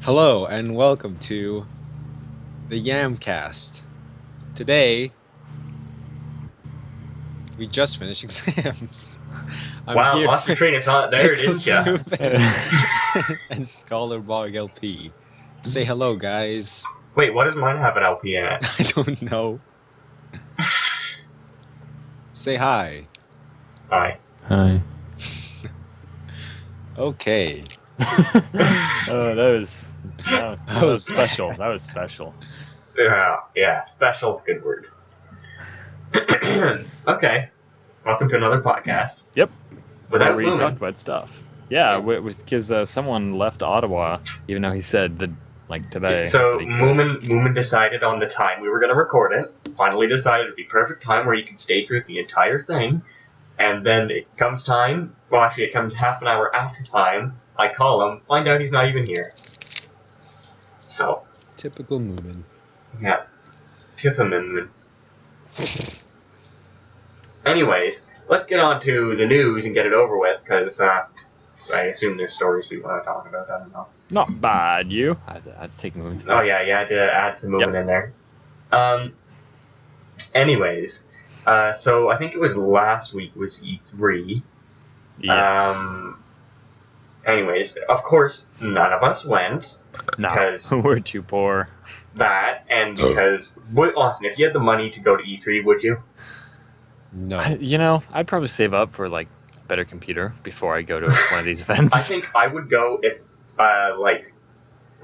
Hello and welcome to the YaamCast. Today, we just finished exams. I'm Wow, here lost your with train of thought there, didn't ya? and Theskolorbog LP. Say hello, guys. Wait, what does mine have an LP in it? I don't know. Say hi. Hi. Hi. Okay. Oh, that was special. That was special. Yeah, special's a good word. Okay, welcome to another podcast. Yep. Without Where we talk Moomin. about stuff. Yeah, because someone left Ottawa, even though he said that today. So that he could. Moomin decided on the time we were going to record it. Finally decided it'd be perfect time where you can stay through the entire thing. And then it comes time. Well, actually, it comes half an hour after time. I call him, find out he's not even here. So Typical Moomin. yeah, tip him in. Anyways, let's get on to the news and get it over with, because I assume there's stories we want to talk about. I don't know. Not bad, you. I'd take moves. Oh yeah, you had to add some movement in there. Anyways, so I think it was last week was E3. Yes. Anyways, of course, none of us went. No, because we're too poor. That, and because, Austin, if you had the money to go to E3, would you? No. I'd probably save up for a better computer before I go to one of these events. I think I would go if,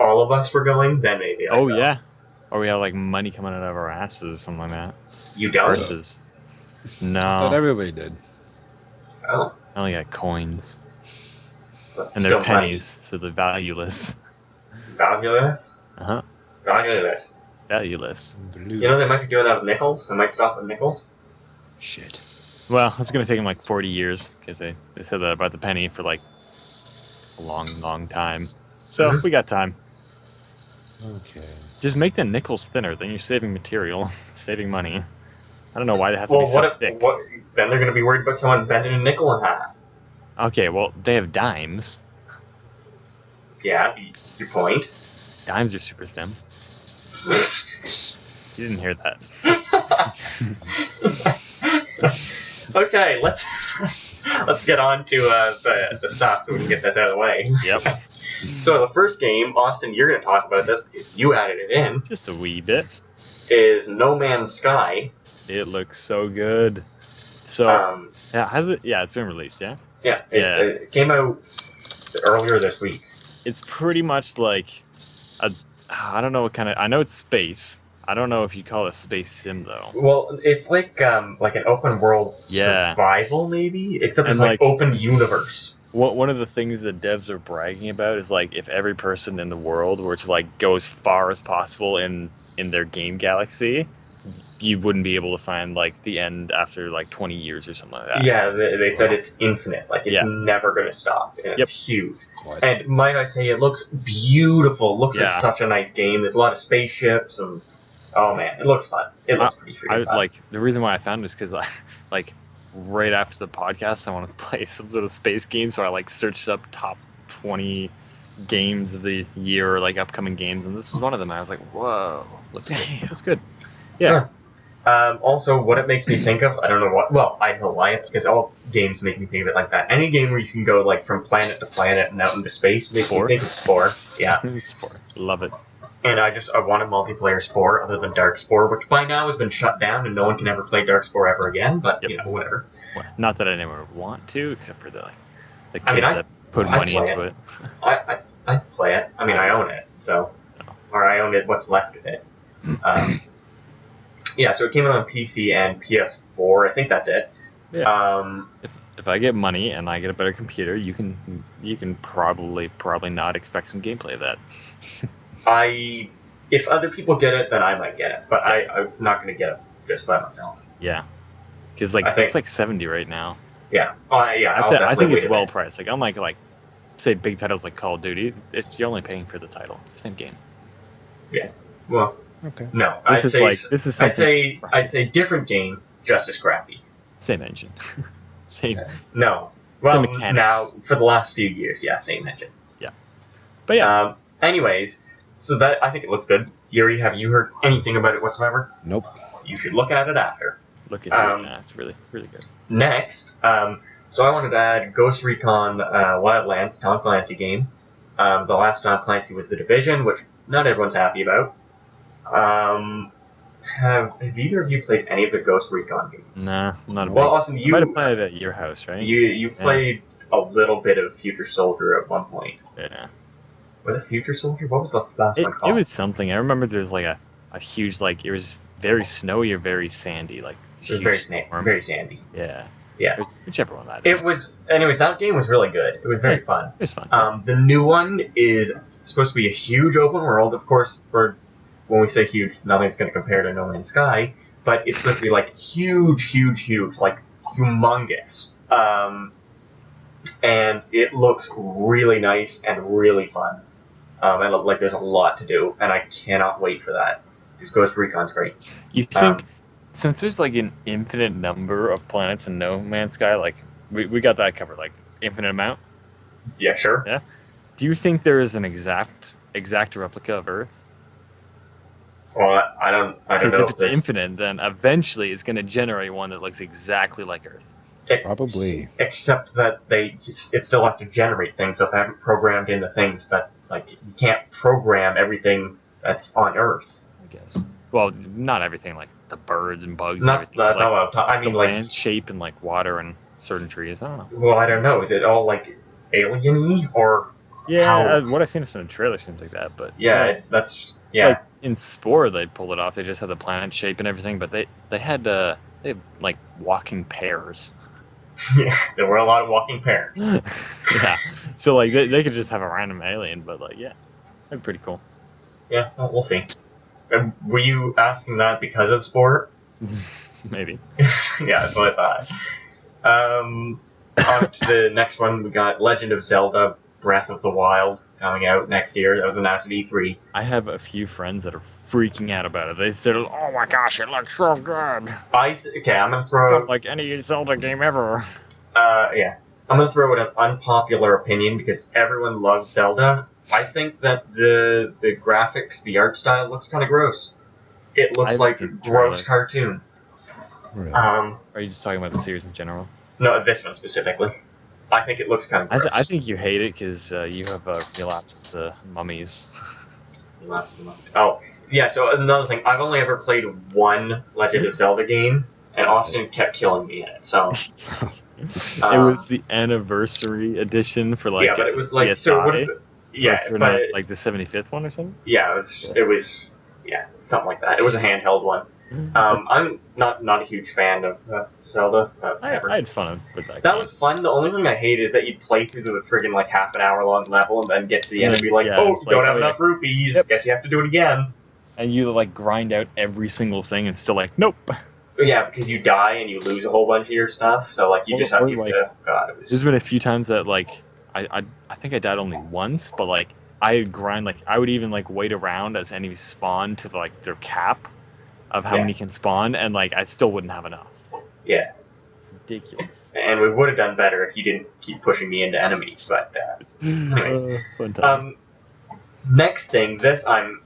all of us were going, then maybe I'd Oh go. yeah, or we have money coming out of our asses, something like that. You don't? Purses. No. I thought everybody did. Oh. I only got coins. That's And still they're pennies, so they're valueless. Valueless? Uh-huh. Valueless. Valueless. Blue. You know they might be doing that with nickels? They might stop with nickels? Shit. Well, it's going to take them 40 years, because they said that about the penny for a long, long time. So, we got time. Okay. Just make the nickels thinner, then you're saving material, saving money. I don't know why they have to be so thick. Then they're going to be worried about someone bending a nickel in half. Okay, well, they have dimes. Yeah, your point. Dimes are super thin. You didn't hear that. Okay, let's get on to the stuff so we can get this out of the way. Yep. So the first game, Austin, you're going to talk about this because you added it in, Just a wee bit. is No Man's Sky. It looks so good. So, yeah, has it? Yeah, it's been released, yeah? Yeah, it came out earlier this week. It's pretty much I don't know what kind of, I know it's space. I don't know if you call it a space sim though. Well, it's like an open world survival, maybe? Except it's open universe. One of the things that devs are bragging about is if every person in the world were to go as far as possible in their game galaxy, you wouldn't be able to find the end after 20 years or something like that. Yeah, they said it's infinite. It's never going to stop. And it's huge. And might I say, it looks beautiful. It looks like such a nice game. There's a lot of spaceships and oh man, it looks fun. It looks pretty freaking fun. The reason why I found it is because right after the podcast I wanted to play some sort of space game, so I searched up top 20 games of the year, or upcoming games, and this is one of them. I was like, whoa, looks good. Looks good. Yeah. Also, what it makes me think of, I don't know what. Well, I know why. Because all games make me think of it like that. Any game where you can go from planet to planet and out into space makes me think of Spore. Yeah, Spore. Love it. And I wanted multiplayer Spore other than Dark Spore, which by now has been shut down and no one can ever play Dark Spore ever again. But whatever. Well, not that I never want to, except for the kids that put money into it. I play it. I mean, I own it, so or I own it. What's left of it. Yeah, so it came out on PC and PS4. I think that's it. Yeah. If I get money and I get a better computer, you can probably not expect some gameplay of that. If other people get it, then I might get it, but I'm not going to get it just by myself. Yeah, because it's 70 right now. Yeah. I think it's well priced. Unlike say big titles like Call of Duty, you're only paying for the title. It's the same game. Yeah. Well. Okay. No, I'd say different game, just as crappy. Same engine. Same. No. Well, same mechanics. now for the last few years, same engine. Yeah. But yeah. Anyways, so that I think it looks good. Yuri, have you heard anything about it whatsoever? Nope. You should look at it after. Look into it. Yeah, it's really, really good. Next, so I wanted to add Ghost Recon Wildlands, Tom Clancy game. The last Tom Clancy was The Division, which not everyone's happy about. Have either of you played any of the Ghost Recon games? Nah, not a big. Well, Austin, You might have played it at your house, right? You played a little bit of Future Soldier at one point. Yeah. Was it Future Soldier? What was the last one It called? was something. I remember there was like a huge, like, it was very snowy or very sandy, like. It was very sandy. Yeah. Yeah. Whichever one that It is. was. Anyways, that game was really good. It was very fun. It was fun. The new one is supposed to be a huge open world. Of course, when we say huge, nothing's going to compare to No Man's Sky. But it's supposed to be like huge, like humongous. And it looks really nice and really fun. And like there's a lot to do, and I cannot wait for that. Because Ghost Recon's great. You think, since there's like an infinite number of planets in No Man's Sky, like we got that covered, like infinite amount? Yeah, sure. Yeah. Do you think there is an exact replica of Earth? Well, I don't know. Because if it's infinite, then eventually it's going to generate one that looks exactly like Earth. Probably. Except that it still has to generate things, so if they haven't programmed in the things that, like, you can't program everything that's on Earth. I guess. Well, not everything, like the birds and bugs. That's and not like, what I'm talking. I mean, the like land shape and like water and certain trees. I don't know. Well, I don't know. Is it all like alien-y or? Yeah, what I've seen from the trailer seems like that, but yeah, yeah. Like in Spore, they pulled it off. They just had the planet shape and everything, but they had like walking pears. Yeah, there were a lot of walking pears. Yeah, so like they could just have a random alien, but like that'd be pretty cool. Yeah, well, we'll see. Were you asking that because of Sport? Maybe. Yeah, that's what I thought. On to the next one, we got Legend of Zelda: Breath of the Wild coming out next year. That was announced at E3. I have a few friends that are freaking out about it. They said, "Oh my gosh, it looks so good." Okay, I'm gonna throw Not like any Zelda game ever. Yeah, I'm gonna throw out an unpopular opinion because everyone loves Zelda. I think that the graphics, the art style looks kind of gross. It looks like a gross cartoon. Really? Are you just talking about the series in general? No, this one specifically. I think it looks kind of gross. I think you hate it because you have relapsed the mummies. Oh, yeah, so another thing. I've only ever played one Legend of Zelda game, and Austin kept killing me in it, so... It was the anniversary edition for like... Yeah, but it was like... PSI, so what, yeah, but... Like the 75th one or something? Yeah, it was something like that. It was a handheld one. I'm not a huge fan of Zelda. I had fun with that. That was fun. The only thing I hate is that you'd play through the friggin' like half an hour long level and then get to the end and be like, don't have enough rupees. Yep. Guess you have to do it again. And you like grind out every single thing and still like, nope. Yeah, because you die and you lose a whole bunch of your stuff. So like you just have to. God, it was. There's been a few times that like I think I died only once, but like I would grind like I would even like wait around as enemies spawn to like their cap of how many can spawn, and like I still wouldn't have enough. Yeah. Ridiculous. And we would have done better if you didn't keep pushing me into enemies. But anyways, next thing, this I'm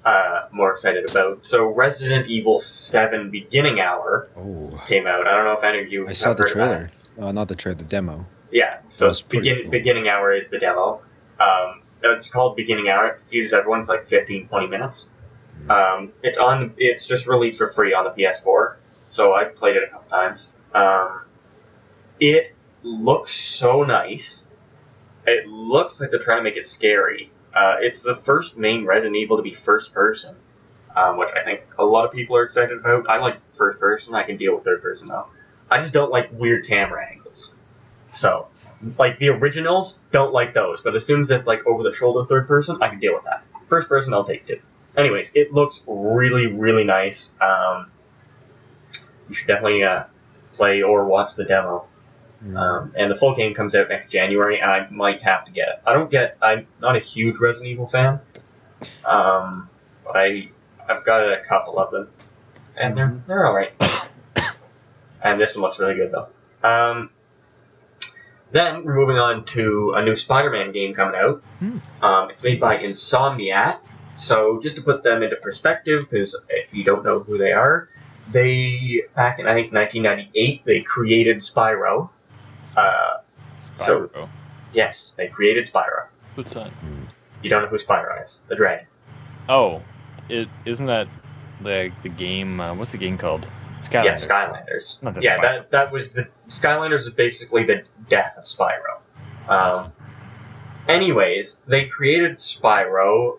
more excited about. So Resident Evil 7 Beginning Hour came out. I don't know if any of you I saw the trailer. Not the trailer, the demo. Yeah, so cool. Beginning Hour is the demo. It's called Beginning Hour. It confuses everyone. It's like 15-20 minutes. It's just released for free on the PS4, so I played it a couple times. It looks so nice. It looks like they're trying to make it scary. It's the first main Resident Evil to be first person, which I think a lot of people are excited about. I like first person. I can deal with third person though. I just don't like weird camera angles. So, like the originals, don't like those. But as soon as it's like over the shoulder third person, I can deal with that. First person, I'll take too. Anyways, it looks really, really nice. You should definitely play or watch the demo. And the full game comes out next January, and I might have to get it. I'm not a huge Resident Evil fan, but I've got a couple of them, and they're alright. And this one looks really good, though. Then we're moving on to a new Spider-Man game coming out. It's made by Insomniac. So just to put them into perspective, because if you don't know who they are, they, back in I think 1998, they created Spyro. Spyro. Yes, they created Spyro. What's that? You don't know who Spyro is? The dragon. Oh, isn't that the game? What's the game called? Skylanders. Yeah, Skylanders. Not Yeah, Spyro. that was the Skylanders is basically the death of Spyro. Anyways, they created Spyro.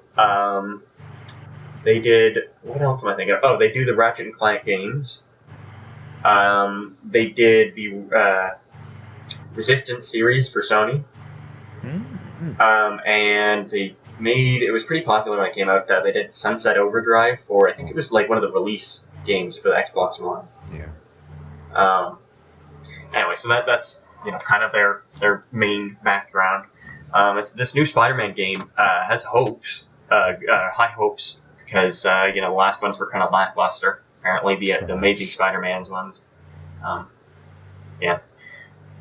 They did, what else am I thinking of? Oh, they do the Ratchet and Clank games. They did the Resistance series for Sony. And they made, it was pretty popular when it came out. They did Sunset Overdrive for, I think it was like one of the release games for the Xbox One. Yeah. Anyway, so that's kind of their main background. This new Spider-Man game has hopes, high hopes, because the last ones were kind of lackluster. Apparently, the Amazing Spider-Man's ones. Yeah,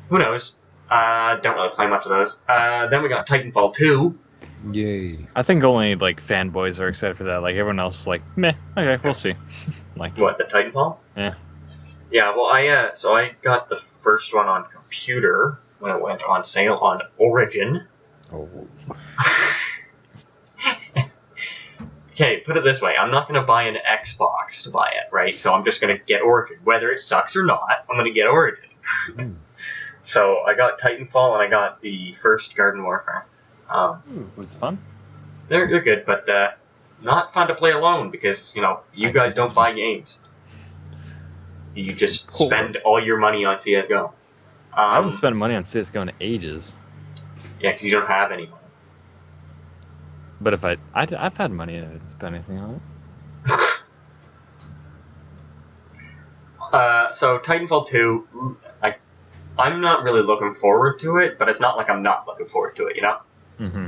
who knows? Don't really play much of those. Then we got Titanfall 2. Yay. I think only like fanboys are excited for that. Like everyone else is like, meh. Okay, we'll see. Like What, the Titanfall? Yeah. Yeah. Well, I got the first one on computer when it went on sale on Origin. Oh. Okay, put it this way: I'm not going to buy an Xbox to buy it, right? So I'm just going to get Origin, whether it sucks or not. I'm going to get Origin. So I got Titanfall and I got the first Garden Warfare. Was it fun? They're good, but not fun to play alone because you guys don't buy games. You just spend all your money on CS:GO. I haven't spent money on CS:GO in ages. Yeah, because you don't have any money. But if I've had money, I didn't spend anything on it. So Titanfall 2, I'm not really looking forward to it, but it's not like I'm not looking forward to it, Mm-hmm.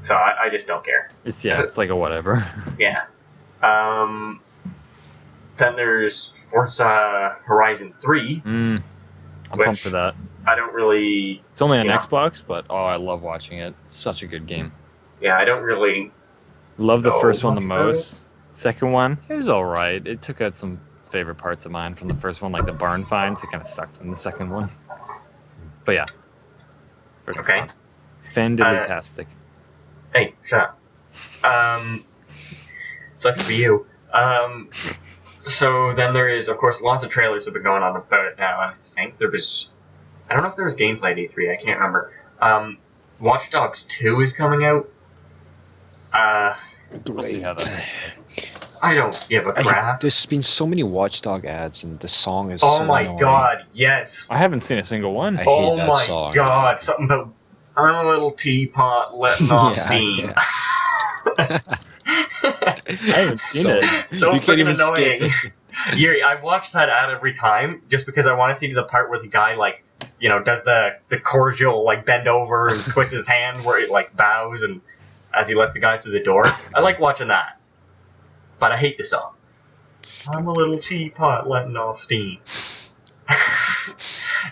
So I just don't care. It's like a whatever. Yeah. Then there's Forza Horizon 3. I'm pumped for that. I don't really... It's only on Xbox, but I love watching it. It's such a good game. Yeah, I don't really... Love the first one the much about most. Second one, it was alright. It took out some favorite parts of mine from the first one, like the barn finds. It kind of sucked in the second one. But yeah. Pretty Okay. fun. Fantastic. Hey, shut up. Sucks for you. So then there is, of course, lots of trailers have been going on about it now. I think there was... I don't know if there was gameplay at E3. I can't remember. Watch Dogs 2 is coming out. We'll see how that. I don't give a crap. There's been so many Watchdog ads, and the song is Oh so my annoying. god, yes. I haven't seen a single one. I hate Oh that my song. god, something about I'm a little teapot letting off steam. I haven't seen it. So You can't freaking even skip annoying. Yuri, I watch that ad every time just because I want to see the part where the guy does the cordial bend over and twist his hand where it bows and as he lets the guy through the door. I like watching that. But I hate the song. I'm a little teapot letting off steam.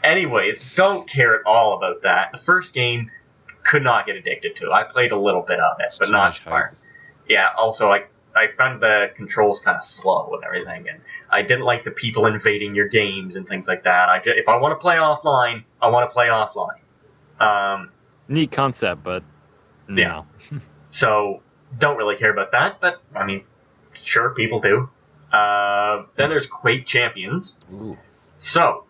Anyways, don't care at all about that. The first game could not get addicted to. I played a little bit of it, but not far. Yeah, also I found the controls kind of slow and everything, and I didn't like the people invading your games and things like that. If I want to play offline, I want to play offline. Neat concept, but no. Yeah. So, don't really care about that, but, I mean, sure, people do. Then there's Quake Champions. Ooh. So,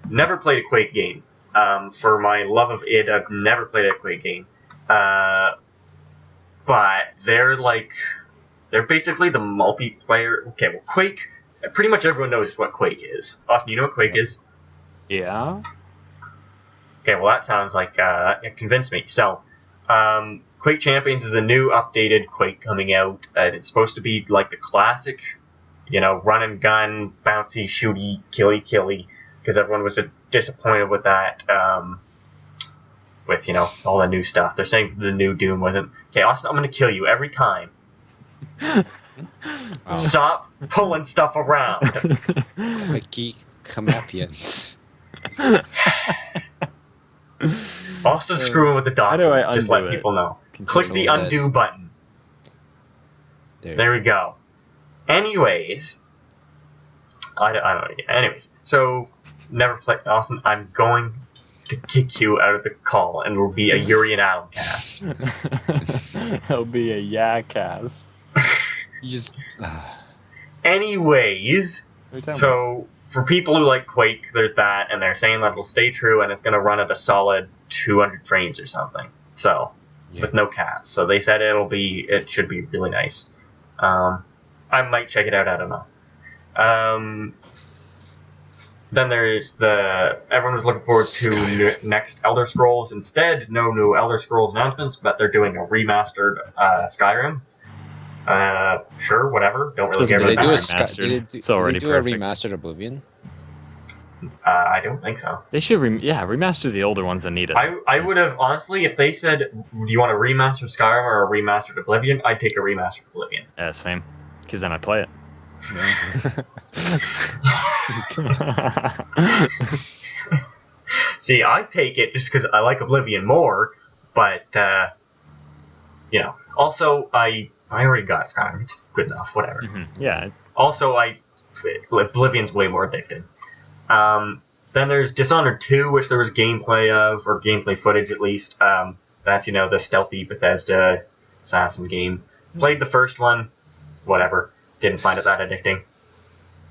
never played a Quake game. For my love of it, I've never played a Quake game. But they're basically the multiplayer. Okay, well, Quake, pretty much everyone knows what Quake is. Austin, you know what Quake is? Yeah. Okay, well, that sounds like it convinced me. So, Quake Champions is a new updated Quake coming out. It's supposed to be like the classic, run and gun, bouncy, shooty, killy, because everyone was disappointed with that, with, all the new stuff. They're saying the new Doom wasn't... Okay, Austin, I'm going to kill you every time. Wow. Stop pulling stuff around. Quickie comeuppance. Also screwing with the How do I document. Just undo let it? people know. Control Click the Z. undo button. There we go. Anyways, I don't. Anyways, so never play. Awesome. I'm going to kick you out of the call, and it will be a Yuri and YaamCast. It'll be a YaamCast. You just. Anyways, so for people who like Quake, there's that, and they're saying that it'll stay true, and it's going to run at a solid 200 frames or something. So with no caps. So they said it should be really nice. I might check it out. I don't know. Then there's everyone was looking forward to next Elder Scrolls. Instead, no new Elder Scrolls announcements, but they're doing a remastered Skyrim. Sure, whatever. Don't really care Did about they do that. It's already did they do perfect. a remastered Oblivion? I don't think so. They should remaster the older ones that need it. I would have, honestly, if they said, do you want a remastered Skyrim or a remastered Oblivion, I'd take a remastered Oblivion. Yeah, same. Because then I play it. See, I'd take it just because I like Oblivion more, but, Also, I already got Skyrim. It's good enough, whatever. Yeah. Also, Oblivion's way more addicting. Then there's Dishonored 2, which there was gameplay of, or gameplay footage at least. That's, the stealthy Bethesda assassin game. Played the first one, whatever. Didn't find it that addicting.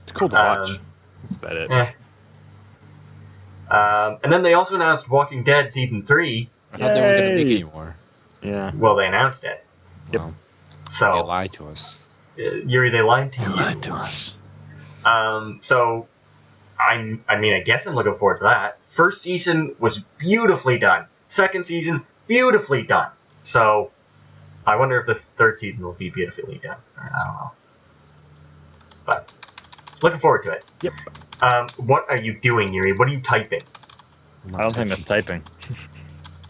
It's cool to watch. That's about it. And then they also announced Walking Dead Season 3. I thought they weren't going to make anymore. Yeah. Well, they announced it. Yep. Wow. So They lied to us. Yuri, they lied to you. They lied to us. So I guess I'm looking forward to that. First season was beautifully done. Second season, beautifully done. So I wonder if the third season will be beautifully done. I don't know. But looking forward to it. Yep. What are you doing, Yuri? What are you typing? I don't think that's typing.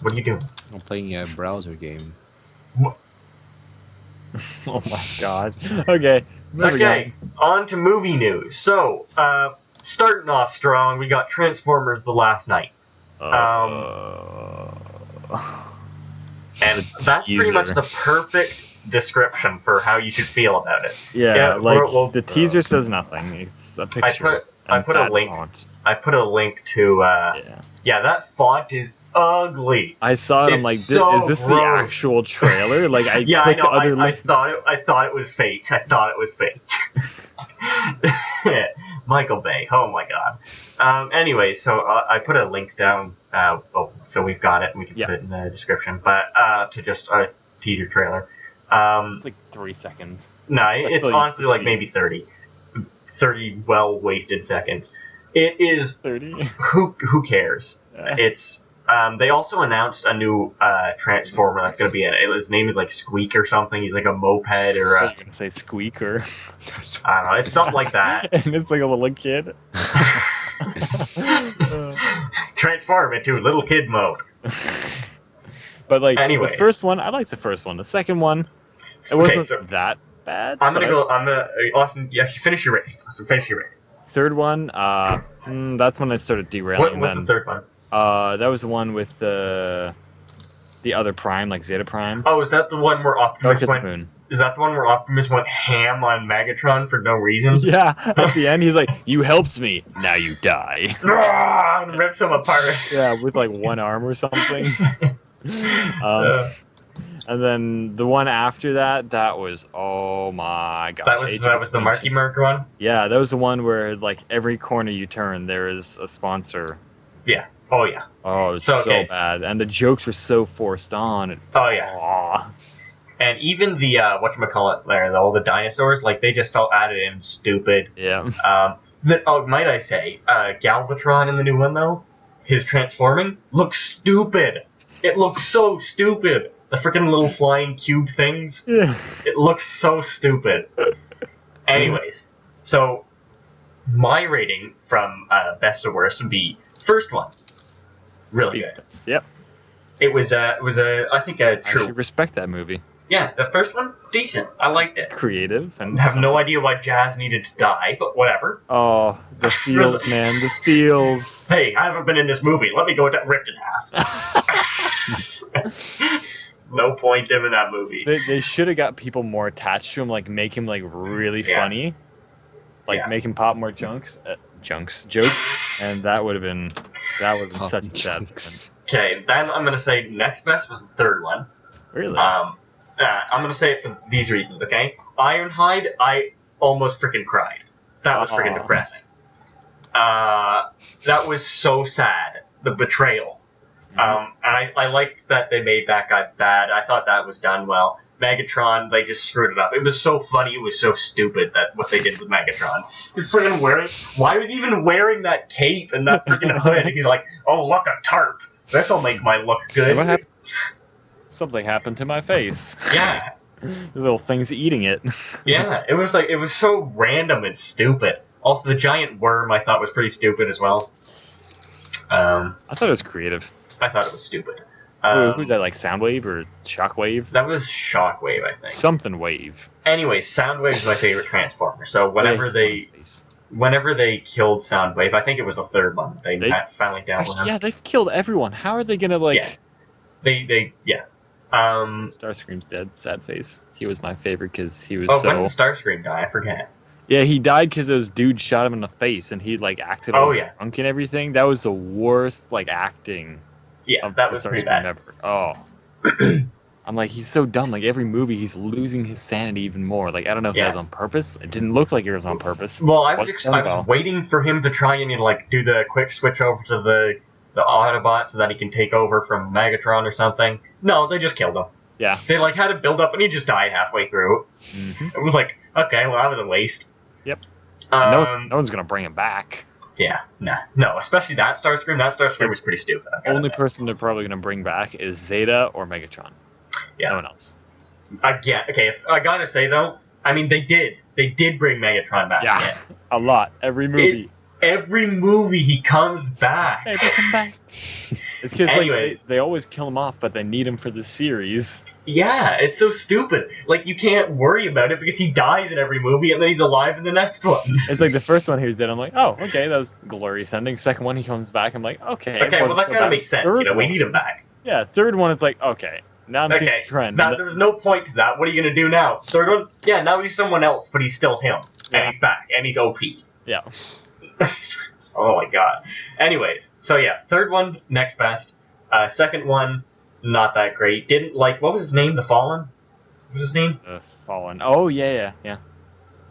What are you doing? I'm playing a browser game. Oh my god. Okay. Okay, on to movie news. So, starting off strong, we got Transformers The Last Night. And that's pretty much the perfect description for how you should feel about it. Yeah, the teaser says nothing. It's a picture. I put a link. Font. I put a link to. Yeah, that font is ugly. I saw it. I'm like, is this the actual trailer? Like, I yeah, clicked I know. the other I link. thought it was fake. I thought it was fake. Michael Bay. Oh my god. Anyway, so I put a link down. So we've got it. We can put it in the description. But to just a teaser trailer. It's like 3 seconds. No, it's honestly like maybe 30 well wasted seconds. It is 30. Who cares? Yeah. It's they also announced a new Transformer that's going to be in it. His name is like Squeak or something. He's like a moped or I was gonna say squeaker. I don't know. It's something like that. And it's like a little kid. Transform into little kid mode. But like Anyways. the first one, I liked the first one. The second one, it wasn't that bad. I'm gonna Austin. Yeah, finish your rating. Finish your rating. Third one, that's when I started derailing. What's the third one? That was the one with the other Prime, like Zeta Prime. Oh, is that the one where Optimus Dark went? at the Moon. Is that the one where Optimus went ham on Megatron for no reason? Yeah, at the end he's like, "You helped me, now you die." And rips him apart. Yeah, with like one arm or something. And then the one after that was, oh my gosh. That was the Marky Mark one? Yeah, that was the one where like every corner you turn there is a sponsor. Yeah. Oh yeah. Oh, it was so bad. And the jokes were so forced on. Oh yeah. And even the whatchamacallit there, all the dinosaurs, like they just felt added in stupid. Yeah. Might I say, Galvatron in the new one though, his transforming looks stupid. It looks so stupid. The freaking little flying cube things. Yeah. It looks so stupid. Anyways, so my rating from best to worst would be first one. Really good. Yep. It was I think a true. I should respect that movie. Yeah, the first one decent. I liked it. Creative and I have no idea why Jazz needed to die, but whatever. Oh, the feels, man, the feels. Hey, I haven't been in this movie. Let me go ripped in half. No point him in that movie. They should have got people more attached to him, like make him like really funny, like make him pop more jokes, and that would have been such a sad one. Okay, then I'm gonna say next best was the third one. Really? I'm gonna say it for these reasons. Okay, Ironhide, I almost freaking cried. That was freaking depressing. That was so sad. The betrayal. And I liked that they made that guy bad. I thought that was done well. Megatron, they just screwed it up. It was so funny, it was so stupid that what they did with Megatron. He's freaking wearing... Why was he even wearing that cape and that freaking hood? He's like, oh, look, a tarp. This'll make my look good. What happened? Something happened to my face. Yeah. There's little things eating it. Yeah, it was so random and stupid. Also, the giant worm I thought was pretty stupid as well. I thought it was creative. I thought it was stupid. Who's that, like Soundwave or Shockwave? That was Shockwave, I think. Something Wave. Anyway, Soundwave is my favorite Transformer. So whenever they killed Soundwave, I think it was the third one. They finally downed him. Yeah, they've killed everyone. How are they gonna like? Yeah. Starscream's dead. Sad face. He was my favorite because he was when did Starscream die? I forget. Yeah, he died because those dudes shot him in the face, and he like acted all drunk and everything. That was the worst like acting. Yeah, that was pretty bad. Ever. Oh, I'm like, he's so dumb. Like every movie, he's losing his sanity even more. Like I don't know if that was on purpose. It didn't look like it was on purpose. Well, I was waiting for him to try and like do the quick switch over to the Autobot so that he can take over from Megatron or something. No, they just killed him. Yeah, they like had a build up and he just died halfway through. Mm-hmm. It was like, okay, well that was a waste. Yep. No one's gonna bring him back. Yeah, no, especially that Starscream. That Starscream was pretty stupid. Only person they're probably gonna bring back is Zeta or Megatron. Yeah. No one else. Again, okay. I gotta say though, I mean they did bring Megatron back. Yeah, again. A lot. Every movie. Every movie he comes back. Hey, come back. It's because like, they always kill him off, but they need him for the series. Yeah, it's so stupid. Like, you can't worry about it because he dies in every movie and then he's alive in the next one. It's like the first one he was dead, I'm like, oh, okay, that was glorious ending. Second one he comes back, I'm like, okay. Okay, well that kind of makes sense, we need him back. Yeah, third one is like, okay, now I'm seeing a trend. Now, there's no point to that. What are you going to do now? Third one? Yeah, now he's someone else, but he's still him. Yeah. And he's back, and he's OP. Yeah. Oh my god. Anyways, so yeah, third one, next best. Second one, not that great. Didn't like, what was his name? The Fallen? What was his name? Fallen. Oh, yeah.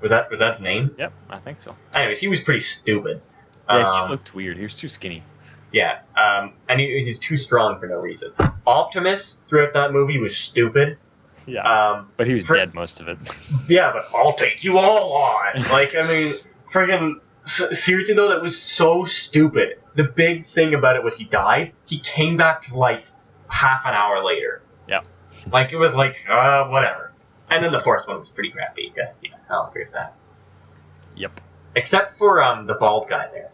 Was that his name? Yep, I think so. Anyways, he was pretty stupid. Yeah, he looked weird. He was too skinny. Yeah, and he's too strong for no reason. Optimus, throughout that movie, was stupid. Yeah, but he was dead most of it. Yeah, but I'll take you all on! Like, I mean, friggin'... Seriously though, that was so stupid. The big thing about it was he died. He came back to life half an hour later. Yeah. Like, it was like, whatever. And then the fourth one was pretty crappy. Yeah, I'll agree with that. Yep. Except for the bald guy there.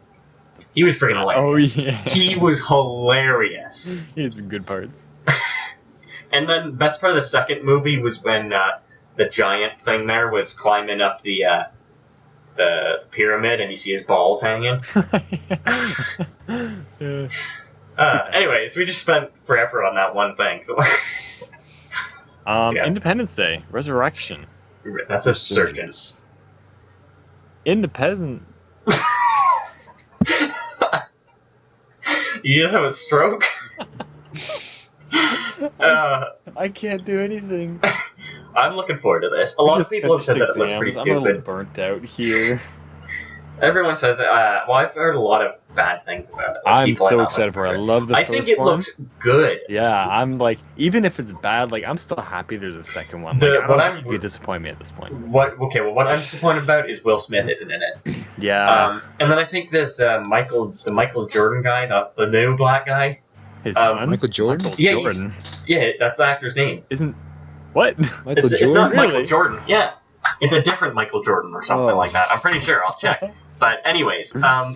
He was freaking hilarious. Oh, yeah. He was hilarious. He had some good parts. And then, best part of the second movie was when the giant thing there was climbing up the pyramid and you see his balls hanging. Anyways, we just spent forever on that one thing. So, Independence Day, Resurrection. That's a surgeons. Independent. You just have a stroke? I can't do anything. I'm looking forward to this. A lot of people have said that it looks pretty stupid. I'm a little burnt out here. Everyone says it. Well, I've heard a lot of bad things about it. I'm so excited for it. I love the first one. I think it looks good. Yeah, I'm like, even if it's bad, like I'm still happy there's a second one. Like, I don't think you could disappoint me at this point. What I'm disappointed about is Will Smith isn't in it. Yeah. And then I think this the Michael Jordan guy, the new black guy. His son? Michael Jordan? Michael Jordan. Yeah, that's the actor's name. Isn't... What? Michael Jordan? It's not Really? Michael Jordan. Yeah. It's a different Michael Jordan or something like that. I'm pretty sure. I'll check. But anyways, I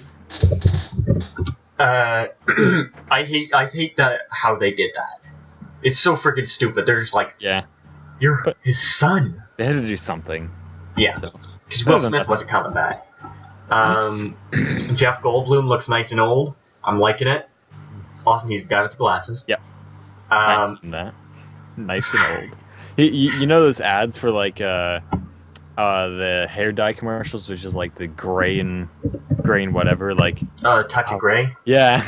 hate that how they did that. It's so freaking stupid. They're just like, you're his son. They had to do something. Yeah, because Will Smith wasn't coming back. Jeff Goldblum looks nice and old. I'm liking it. Awesome, he's the guy with the glasses. Yep. I assume that. Nice and old. You know those ads for like the hair dye commercials, which is like the gray and whatever, like Tucky Gray. yeah.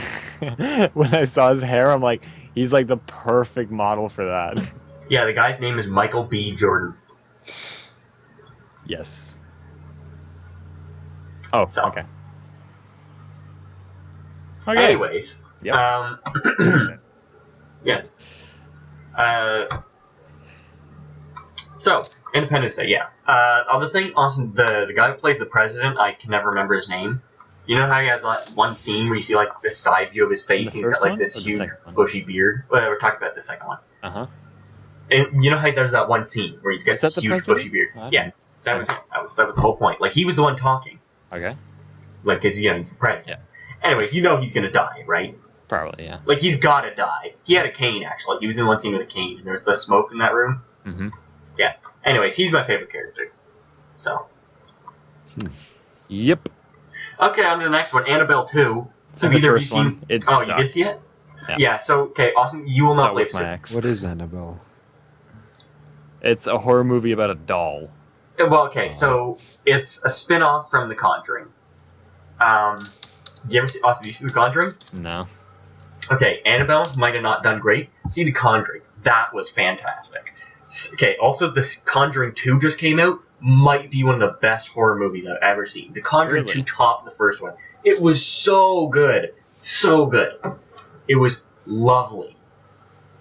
When I saw his hair, I'm like, he's like the perfect model for that. Yeah, the guy's name is Michael B. Jordan. Yes. Oh, So. okay. Okay. Anyways, Yep. yeah. So Independence Day, yeah. Other thing, Austin, the guy who plays the president, I can never remember his name. You know how he has that one scene where you see like this side view of his face, and he's got like this huge bushy beard. Well, we're talking about the second one. And you know how there's that one scene where he's got this huge bushy beard. Yeah, that was it. That was the whole point. Like he was the one talking. Okay. Like, cause he's the president. Yeah. Anyways, you know he's gonna die, right? Probably, yeah. Like he's gotta die. He had a cane actually. He was in one scene with a cane, and there was the smoke in that room. Mm-hmm. Yeah. Anyways, he's my favorite character. So. Yep. Okay, on to the next one. Annabelle 2. Have either of you seen? You did see it? Yeah. So okay, Austin, you will not believe it. What is Annabelle? It's a horror movie about a doll. Well, okay, so it's a spin-off from The Conjuring. You ever see? Austin, do you see The Conjuring? No. Okay, Annabelle might have not done great. See The Conjuring. That was fantastic. Okay, also The Conjuring 2 just came out. Might be one of the best horror movies I've ever seen. The Conjuring 2 topped the first one. It was so good. So good. It was lovely.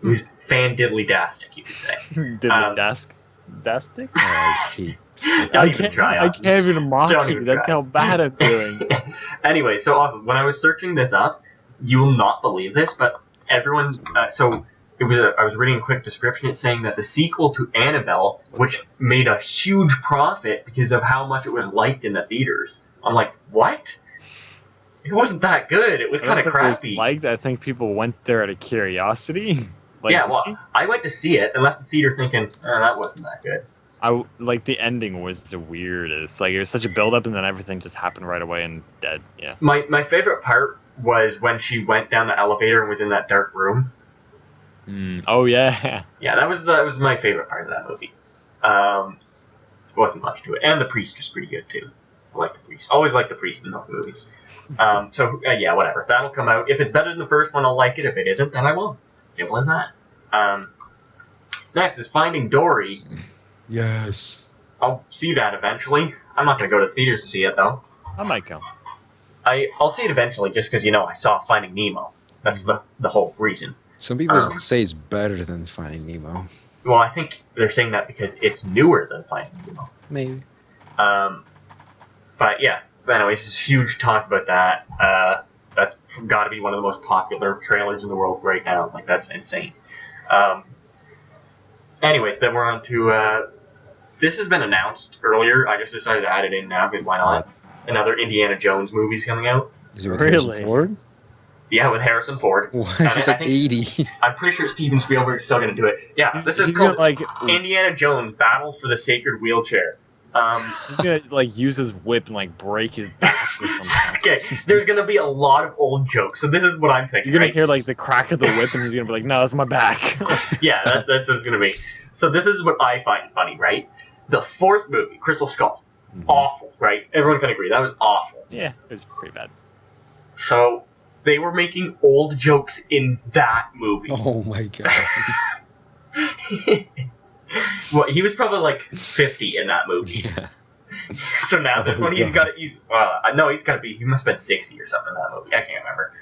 It was fan-diddly-dastic, you could say. Diddly-dastic? I can't even mock you. That's how bad I'm doing. Anyway, so Austin, when I was searching this up, you will not believe this, but everyone... I was reading a quick description. It's saying that the sequel to Annabelle, which made a huge profit because of how much it was liked in the theaters. I'm like, what? It wasn't that good. It was kind of crappy. I think people went there out of curiosity. Yeah, well, I went to see it and left the theater thinking, that wasn't that good. The ending was the weirdest. Like, it was such a build-up and then everything just happened right away and dead. Yeah. My favorite part was when she went down the elevator and was in that dark room. Oh yeah. Yeah, that was my favorite part of that movie. Wasn't much to it, and the priest was pretty good too. I like the priest. Always like the priest in those movies. Yeah, whatever. That'll come out. If it's better than the first one, I'll like it. If it isn't, then I won't. Simple as that. Next is Finding Dory. Yes. I'll see that eventually. I'm not gonna go to theaters to see it though. I might go. I'll see it eventually, just because I saw Finding Nemo. That's the whole reason. Some people say it's better than Finding Nemo. Well, I think they're saying that because it's newer than Finding Nemo. Maybe. But yeah. Anyways, there's huge talk about that. That's got to be one of the most popular trailers in the world right now. Like, that's insane. Anyways, then we're on to... this has been announced earlier. I just decided to add it in now, because why not? Another Indiana Jones movie's coming out. Is it with Harrison Ford? Yeah, with Harrison Ford. He's like 80. I'm pretty sure Steven Spielberg's still going to do it. Yeah, this is called Indiana Jones Battle for the Sacred Wheelchair. He's going to use his whip and break his back or something. Okay, there's going to be a lot of old jokes, so this is what I'm thinking. You're going to hear the crack of the whip and he's going to be like, no, that's my back. Yeah, that's what it's going to be. So this is what I find funny, right? The fourth movie, Crystal Skull. Awful, right? Everyone can agree. That was awful. Yeah, it was pretty bad. So... they were making old jokes in that movie. Oh my god. Well, he was probably 50 in that movie. Yeah. So now this one, he must have been 60 or something in that movie. I can't remember.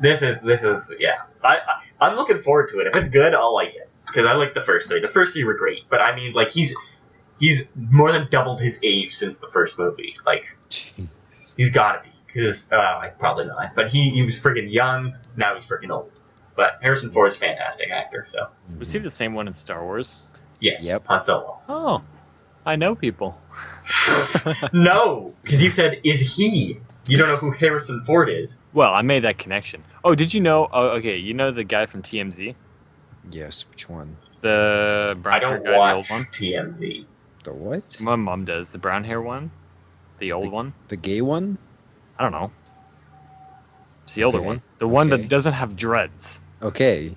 This is, yeah. I'm looking forward to it. If it's good, I'll like it. Because I like the first three. The first three were great. But I mean, he's more than doubled his age since the first movie. He's gotta be. Because, probably not. But he was freaking young, now he's freaking old. But Harrison Ford's a fantastic actor, so. Was he the same one in Star Wars? Yes, yep. Han Solo. Oh, I know people. No, because you said, is he? You don't know who Harrison Ford is. Well, I made that connection. Oh, did you know, okay, you know the guy from TMZ? Yes, which one? The brown hair guy, watch the old one? TMZ. The what? My mom does. The brown hair one? The old one? The gay one? I don't know. It's the older one. The one that doesn't have dreads. Okay.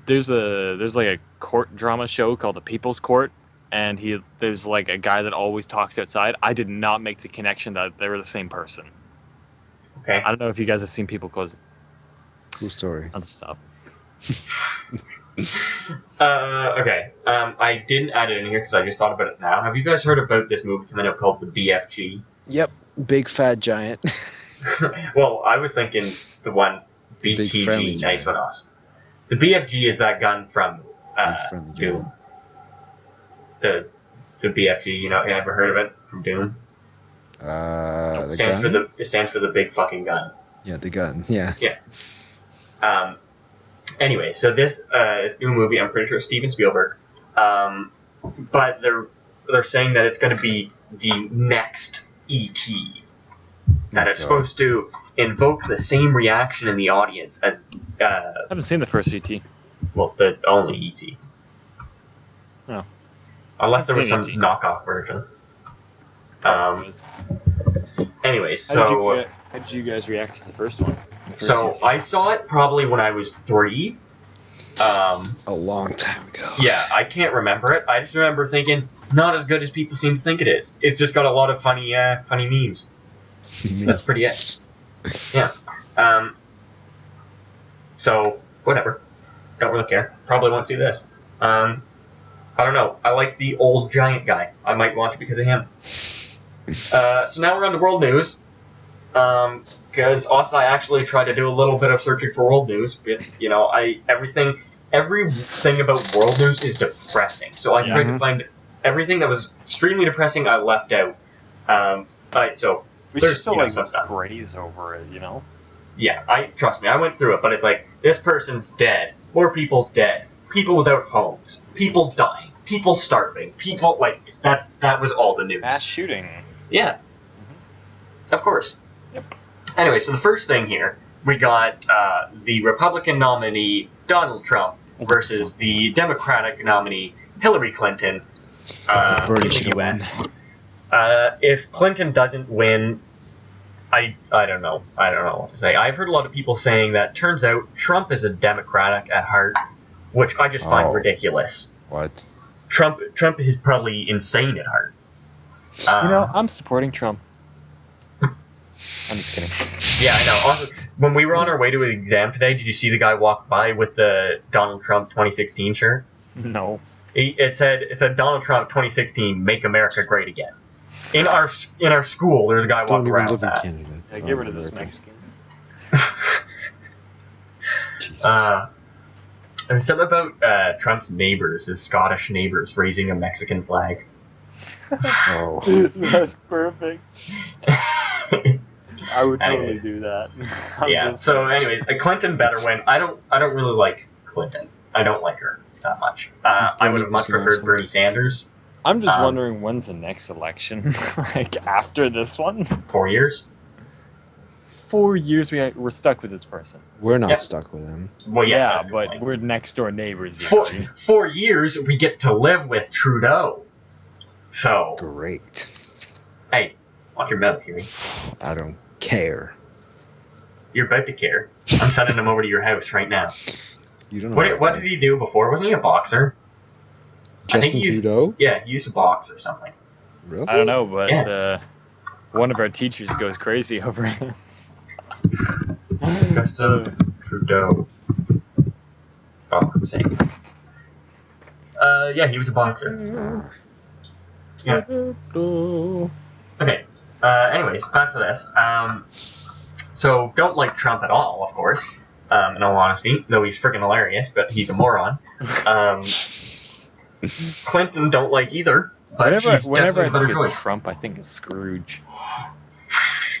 There's like a court drama show called The People's Court, and there's like a guy that always talks outside. I did not make the connection that they were the same person. Okay. I don't know if you guys have seen People Close. Cool story. Let's stop. Okay. I didn't add it in here because I just thought about it now. Have you guys heard about this movie coming out called the BFG? Yep. Big fat giant. Well, I was thinking the one Big friendly BTG, nice giant. one us. The BFG is that gun from Big friendly Doom. The BFG, you ever heard of it from Doom? The It stands gun? it stands for the big fucking gun. Yeah, the gun. Yeah. Anyway, so this is new movie. I'm pretty sure it's Steven Spielberg. But they're saying that it's going to be the next E.T. That it's supposed to invoke the same reaction in the audience as I haven't seen the first ET. well, the only E.T. No. Unless there was some I've seen E.T. knockoff version. Anyway, How so did you guys react to the first one? I saw it probably when I was 3. A long time ago. Yeah, I can't remember it. I just remember thinking, not as good as people seem to think it is. It's just got a lot of funny memes. That's pretty it. Yeah. So, whatever. Don't really care. Probably won't see this. I don't know. I like the old giant guy. I might watch it because of him. So now we're on to world news. Because Austin and I actually tried to do a little bit of searching for world news, but everything about world news is depressing. So I tried to find everything that was extremely depressing. I left out. So We there's should still some stuff. graze over it, Yeah, trust me. I went through it, but it's like this person's dead, more people dead, people without homes, people dying, people starving, people like that. That was all the news. Mass shooting. Yeah. Of course. Yep. Anyway, so the first thing here, we got the Republican nominee, Donald Trump, versus the Democratic nominee, Hillary Clinton, in the U.S. If Clinton doesn't win, I don't know. I don't know what to say. I've heard a lot of people saying that turns out Trump is a Democratic at heart, which I just find ridiculous. What? Trump is probably insane at heart. I'm supporting Trump. I'm just kidding. Yeah, I know. Also, when we were on our way to an exam today, did you see the guy walk by with the Donald Trump 2016 shirt? No. It said Donald Trump 2016, make America great again. In our school, there's a guy Don't walking even around live with in that. Canada. Yeah, get rid of those Mexicans. There's something about Trump's neighbors, his Scottish neighbors, raising a Mexican flag. Oh. That's perfect. I would totally do that. So anyways, Clinton better win. I don't really like Clinton. I don't like her that much. I would have much preferred Bernie Sanders. I'm just wondering when's the next election? Like after this one? 4 years. 4 years we're stuck with this person. We're not stuck with him. Well, yeah, Yeah, but we're next door neighbors. 4 years we get to live with Trudeau. So Great. hey, watch your mouth, Huey. I don't care. You're about to care. I'm sending him over to your house right now. You don't know. What did he do before? Wasn't he a boxer? Justin Trudeau? Yeah, he used to box or something. Really? I don't know, but one of our teachers goes crazy over him. Justin Trudeau. Oh, for sake. Yeah, he was a boxer. Yeah. Okay. Anyways, back to this. So don't like Trump at all, of course. In all honesty, though he's freaking hilarious, but he's a moron. Clinton don't like either, but Whenever I a better think choice. of Trump, I think of Scrooge.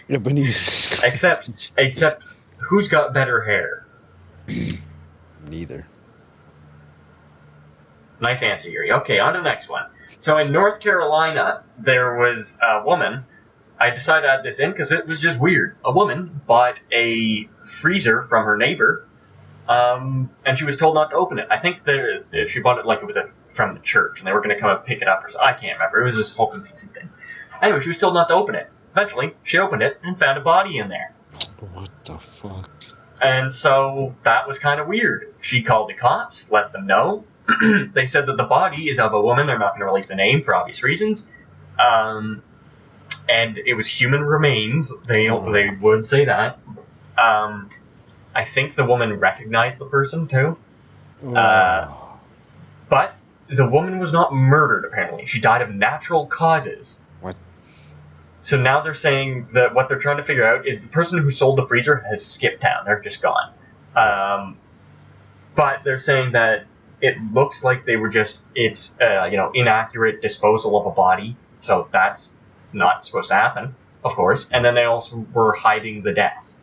Yeah, but he's Except, who's got better hair? neither. Nice answer, Yuri. Okay, on to the next one. So in North Carolina, there was a woman. I decided to add this in because it was just weird. A woman bought a freezer from her neighbor, and she was told not to open it. I think she bought it like it was from the church, and they were going to come and pick it up or something. I can't remember. It was this whole confusing thing. Anyway, she was told not to open it. Eventually, she opened it and found a body in there. What the fuck? And so that was kind of weird. She called the cops, let them know. They said that the body is of a woman. They're not going to release the name for obvious reasons. And it was human remains. They would say that. I think the woman recognized the person too. But the woman was not murdered, apparently. She died of natural causes. What? So now they're saying that what they're trying to figure out is the person who sold the freezer has skipped town. They're just gone. But they're saying that it looks like they were just, it's, inaccurate disposal of a body. So that's not supposed to happen, of course. And then they also were hiding the death.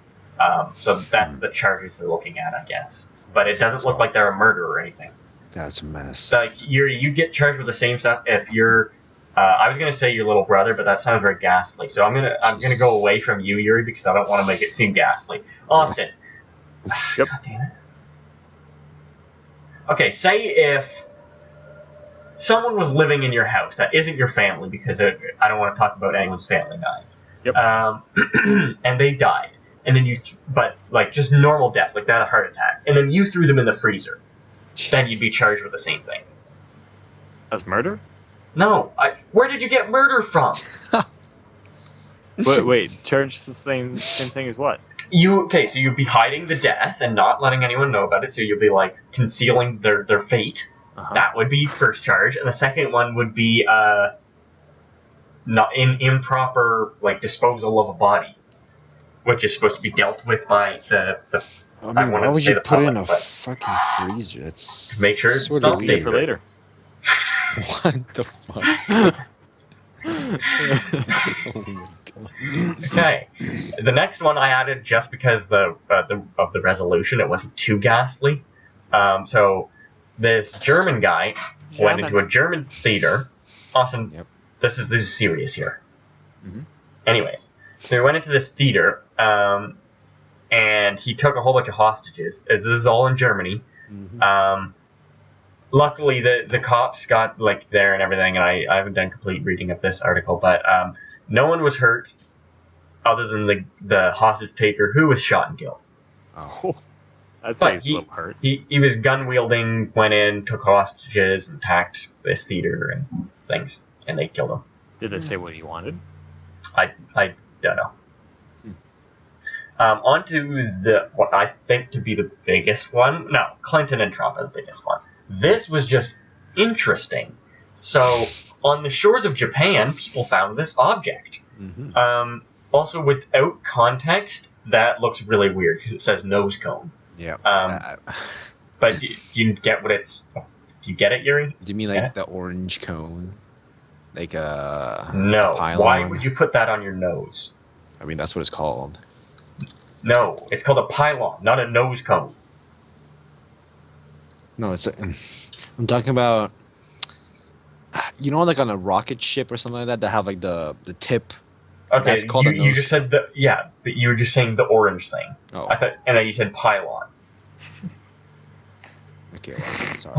So that's the charges they're looking at, I guess. But it doesn't look like they're a murderer or anything. That's a mess. Like, you get charged with the same stuff if you're... I was gonna say your little brother, but that sounds very ghastly. So I'm gonna go away from you, Yuri, because I don't want to make it seem ghastly. Austin. Yep. God damn it. Okay, say if someone was living in your house that isn't your family, because I don't want to talk about anyone's family dying. Yep. And they died, and then but like just normal death, like that, a heart attack, and then you threw them in the freezer. Then you'd be charged with the same things. As murder? No, where did you get murder from? Wait, charge the same thing as what? So you'd be hiding the death and not letting anyone know about it, so you'll be, like, concealing their fate. Uh-huh. That would be first charge, and the second one would be, not improper, like, disposal of a body, which is supposed to be dealt with by the I mean, why would you put it in a fucking freezer? That's make sure it's not Stay for later. What the fuck? Oh my god. Okay, the next one I added just because of the resolution. It wasn't too ghastly. So this German guy went into a German theater. Awesome. Yep. This is serious here. Mm-hmm. Anyways, so he went into this theater, and he took a whole bunch of hostages. This is all in Germany. Mm-hmm. Luckily, the cops got there and everything, and I haven't done complete reading of this article, but no one was hurt, other than the hostage taker who was shot and killed. Oh, I'd say he's a little hurt. He was gun wielding, went in, took hostages, and attacked this theater and things, and they killed him. Did they say what he wanted? I don't know. On to what I think to be the biggest one. No, Clinton and Trump are the biggest one. This was just interesting. So, on the shores of Japan, people found this object. Mm-hmm. Also, without context, that looks really weird because it says nose cone. Yeah. But do you get what it's... Do you get it, Yuri? Do you mean like the orange cone? Like No. a pylon? Why would you put that on your nose? I mean, that's what it's called. No, it's called a pylon, not a nose cone. No, I'm talking about, like on a rocket ship or something like that have like the tip. Okay, that's called a nose. You just said but you were just saying the orange thing. Oh. I thought, and then you said pylon. Okay, well, sorry.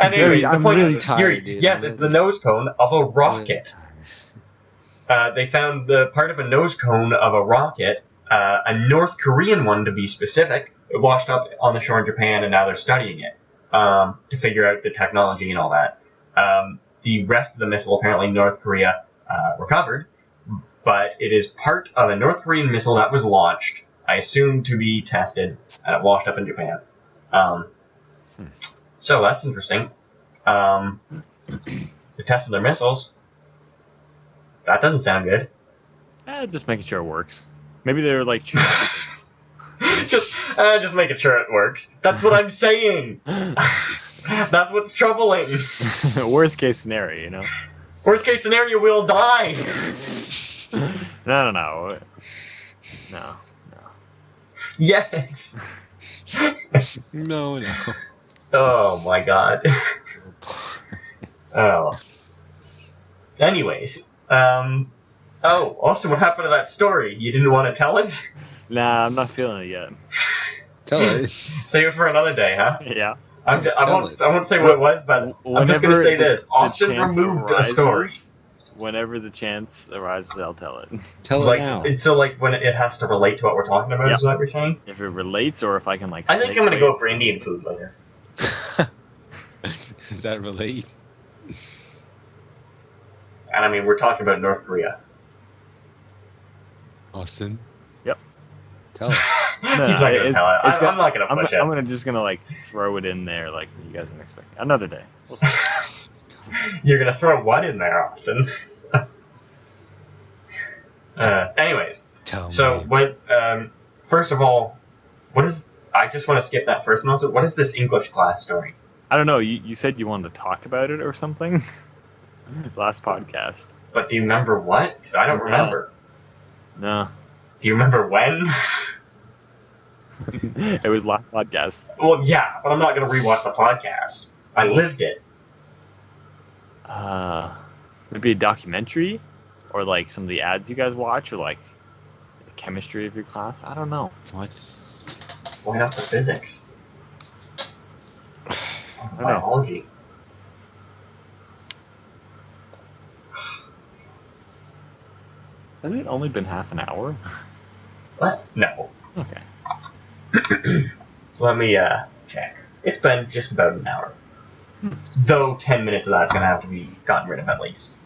Anyway, I'm the point really is, tired, dude. yes, it's the nose cone of a rocket. They found the part of a nose cone of a rocket, a North Korean one to be specific. It washed up on the shore in Japan, and now they're studying it to figure out the technology and all that. The rest of the missile, apparently North Korea recovered, but it is part of a North Korean missile that was launched, I assume to be tested, and it washed up in Japan. So that's interesting. The test of their missiles. That doesn't sound good. Just making sure it works. Maybe they're like just making sure it works. That's what I'm saying. That's what's troubling. Worst case scenario, you know. Worst case scenario, we'll die. No. Yes. No. Oh my god. Oh. Anyways, Austin, what happened to that story? You didn't want to tell it? Nah, I'm not feeling it yet. Tell it. Save it for another day, huh? Yeah. I won't say what it was, but I'm just going to say this. Austin removed a story. Whenever the chance arises, I'll tell it. Tell it now. So like when it has to relate to what we're talking about, Yep. is what you're saying? If it relates, or if I can like. I think I'm gonna segue go it. for Indian food later. Does that relate? And I mean, we're talking about North Korea. Austin? Yep. Tell us. He's not gonna tell it. I'm not gonna push it. I'm just gonna like throw it in there, like you guys didn't expect. Another day. We'll see. You're gonna throw what in there, Austin? Anyways, Tell so me. what? First of all, what is? I just want to skip that first one. Also, what is this English class story? I don't know. You said you wanted to talk about it or something. Last podcast. But do you remember what? Because I don't No. remember. No. Do you remember when? It was last podcast. Well, yeah, but I'm not gonna rewatch the podcast. I lived it. Maybe a documentary, or like some of the ads you guys watch, or like the chemistry of your class. I don't know. What? Why not the physics? I don't know. Biology. Has it only been half an hour? What? No. Okay. Let me check. It's been just about an hour. Though 10 minutes of that's gonna have to be gotten rid of at least.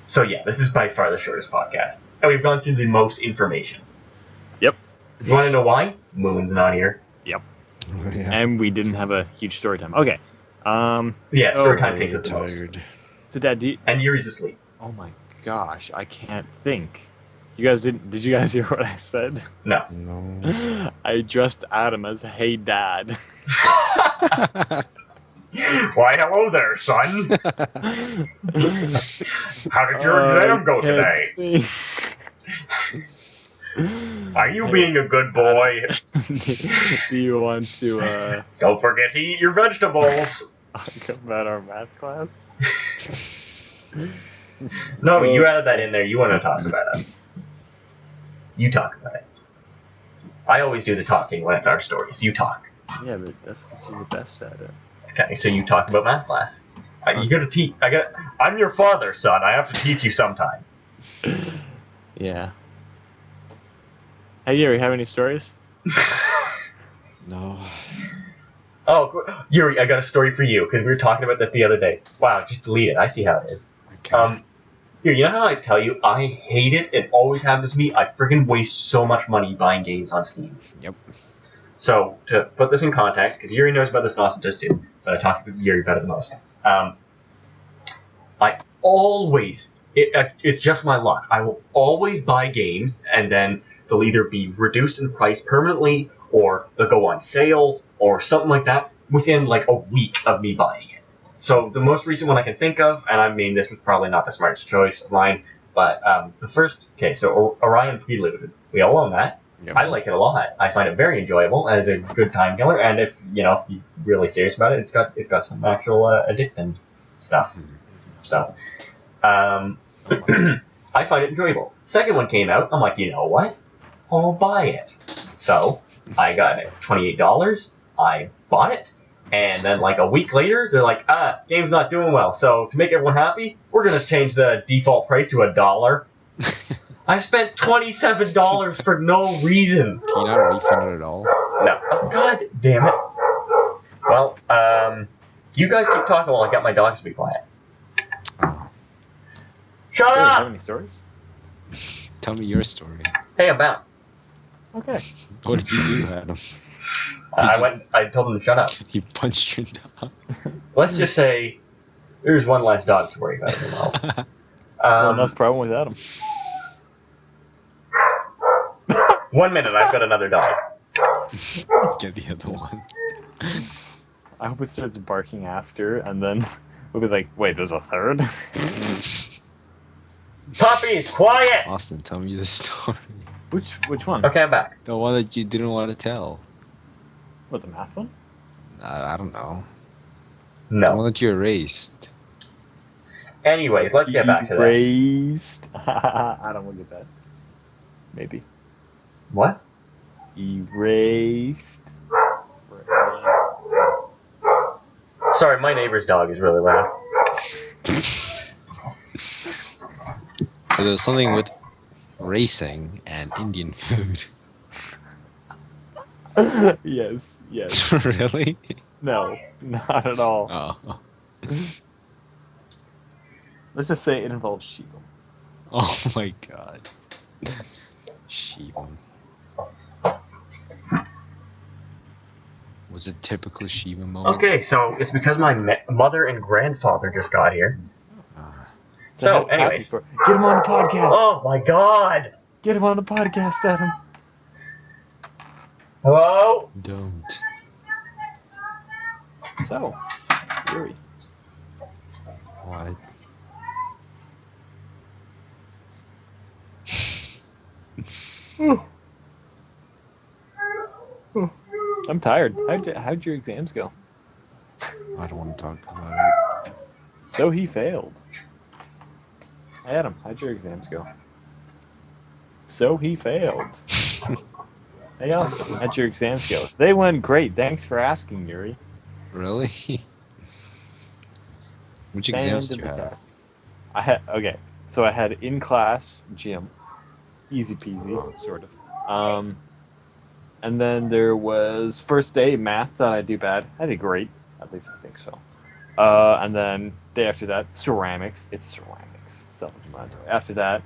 So yeah, this is by far the shortest podcast. And we've gone through the most information. Yep. You wanna know why? Moon's not here. Yep. Oh, yeah. And we didn't have a huge story time. Okay. Yeah, so, story time takes up the most. Tired. So Dad, And Yuri's asleep. oh my gosh, I can't think. You guys did you guys hear what I said? No. No. I addressed Adam as "Hey Dad." Why, hello there, son. How did your exam go today? Are you being a good boy? Do you want to Don't forget to eat your vegetables. talk about our math class? No, you added that in there. You want to talk about it. You talk about it. I always do the talking when it's our stories. You talk. Yeah, but that's because you're the best at it. Okay, so you talk about math class. You gotta teach. I'm your father, son. I have to teach you sometime. Yeah. Hey, Yuri, have any stories? No. Oh, Yuri, I got a story for you because we were talking about this the other day. Wow, just delete it. I see how it is. Okay. Here, you know how I tell you I hate it? It always happens to me. I freaking waste so much money buying games on Steam. Yep. So, to put this in context, because Yuri knows about this and Austin does too, but I talk to Yuri about it the most. I always, it's just my luck. I will always buy games, and then they'll either be reduced in price permanently, or they'll go on sale, or something like that, within like a week of me buying it. So the most recent one I can think of, and I mean this was probably not the smartest choice of mine, but the first, okay, so Orion Prelude, we all own that. Yep. I like it a lot. I find it very enjoyable as a good time killer, and if you're really serious about it, it's got some actual addicting stuff. So, I find it enjoyable. Second one came out. I'm like, you know what? I'll buy it. So I got it $28. I bought it, and then like a week later, they're like, game's not doing well. So to make everyone happy, we're gonna change the default price to $1. I spent $27 for no reason. Can you not refund it at all? No. Oh, God damn it. Well, you guys keep talking while I got my dogs to be quiet. Oh. Shut Yuri, have up! any stories? Tell me your story. Hey, I'm back. Okay. What did you do, Adam? I told them to shut up. You punched your dog. Let's just say there's one less dog to worry about. So enough problem with Adam. 1 minute, I've got another dog. Get the other one. I hope it starts barking after, and then we'll be like, wait, there's a third? Puppies, quiet! Austin, tell me the story. Which one? Okay, I'm back. The one that you didn't want to tell. What, the math one? I don't know. The No. one that you erased. Anyways, let's get back to this. Erased. Adam will get that. Maybe. What? Erased. Sorry, my neighbor's dog is really loud. So there's something with racing and Indian food. Yes. Really? No, not at all. Oh. Let's just say it involves Shiva. Oh my god. Shiva. Was it typical Shiva moment? Okay, so it's because my mother and grandfather just got here. So, anyways. Get him on the podcast. Oh my god! Get him on the podcast, Adam. Hello? Don't. So, Yuri. What? I'm tired. How'd your exams go? I don't want to talk about it. So he failed. Adam, how'd your exams go? So he failed. Hey, Austin, how'd your exams go? They went great. Thanks for asking, Yuri. Really? Which exams did you have? So I had in class gym, easy peasy, sort of. And then there was first day math. Thought I'd do bad. I did great, at least I think so. And then day after that, ceramics. It's ceramics, self-explanatory. After that,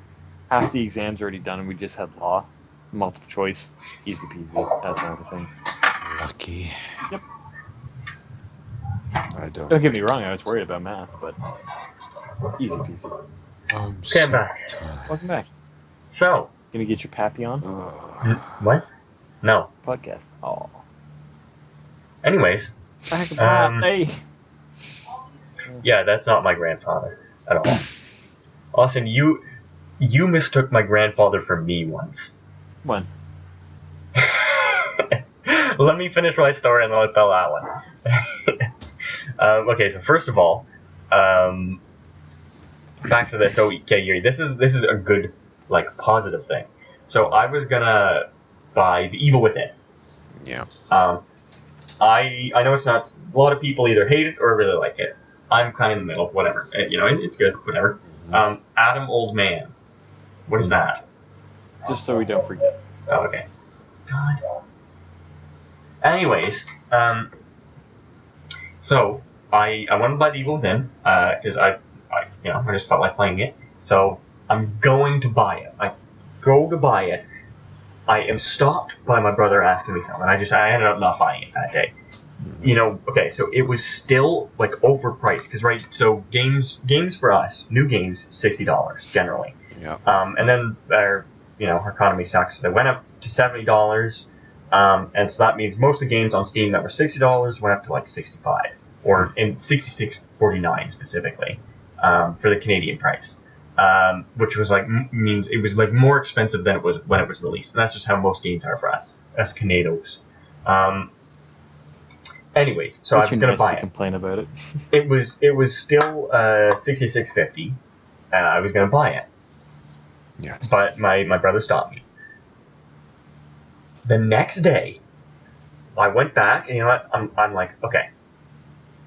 half the exams already done, and we just had law, multiple choice, easy peasy. That's another thing. Lucky. Yep. I don't. Don't get me wrong. I was worried about math, but easy peasy. Okay, I'm back. Welcome back. So. Gonna get your pappy on? What? No. Podcast. Oh. Anyways. Hey. Yeah, that's not my grandfather at all. Austin, you mistook my grandfather for me once. When? Let me finish my story and then I'll tell that one. Okay, so first of all, back to this. So, okay, Yuri, this is a good, like, positive thing. So I was gonna buy The Evil Within. Yeah. I know it's not. A lot of people either hate it or really like it. I'm kind of in the middle. Whatever. You know, it's good. Whatever. Adam Old Man. What is that? Just so we don't forget. Oh, okay. God. Anyways, so I wanted to buy The Evil Within because I just felt like playing it. So I'm going to buy it. I go to buy it. I am stopped by my brother asking me something. I ended up not buying it that day. You know, okay, so it was still like overpriced because so games for us, new games, $60 generally. Yeah. And then our economy sucks. So they went up to $70. And so that means most of the games on Steam that were $60 went up to like $65 or in $66.49 specifically for the Canadian price. Which was like means it was like more expensive than it was when it was released. And that's just how most games are for us as Canados. Anyways, so I was gonna buy it. Complain about it. It was still $66.50, and I was gonna buy it. Yes. But my brother stopped me. The next day, I went back, and you know what? I'm like, okay,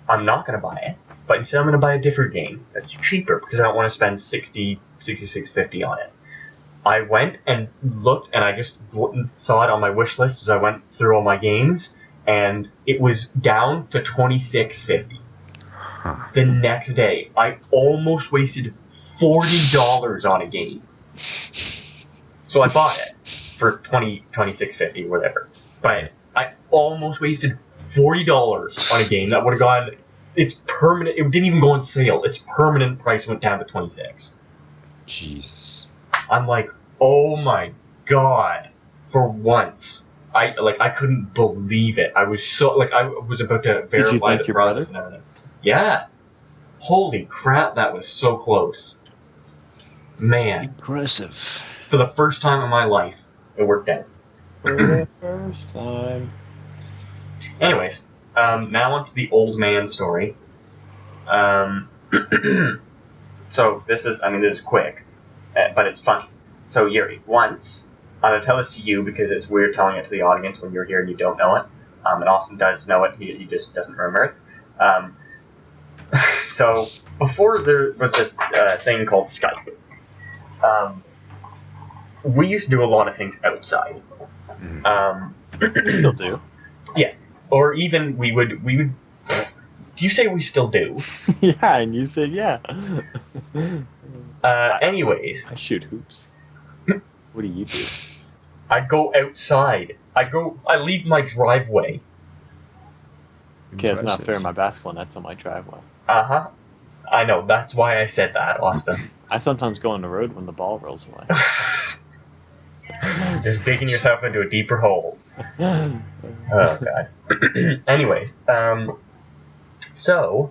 I'm not gonna buy it. But instead, I'm going to buy a different game that's cheaper because I don't want to spend $66.50 on it. I went and looked, and I just saw it on my wish list as I went through all my games, and it was down to $26.50. The next day, I almost wasted $40 on a game. So I bought it for $26.50, whatever. But I almost wasted $40 on a game that would have gone. It's permanent. It didn't even go on sale. Its permanent price went down to $26. Jesus. I'm like, oh my god! For once, I couldn't believe it. I was so I was about to verify the process and everything. Yeah. Holy crap! That was so close. Man. Impressive. For the first time in my life, it worked out. For the first time. Anyways. Now on to the old man story. So this is quick, but it's funny. So Yuri, once, I'm going to tell this to you because it's weird telling it to the audience when you're here and you don't know it. And Austin does know it, he just doesn't remember it. So before there was this thing called Skype. we used to do a lot of things outside. We still do. Yeah, or even we would. Do you say we still do? Yeah, and you said yeah. Anyways, I shoot hoops. What do you do? I go outside. I leave my driveway. Okay, that's not fair. My basketball net's on my driveway. Uh-huh. I know, that's why I said that, Austin. I sometimes go on the road when the ball rolls away. Just digging yourself into a deeper hole. Oh, God. Anyways, so,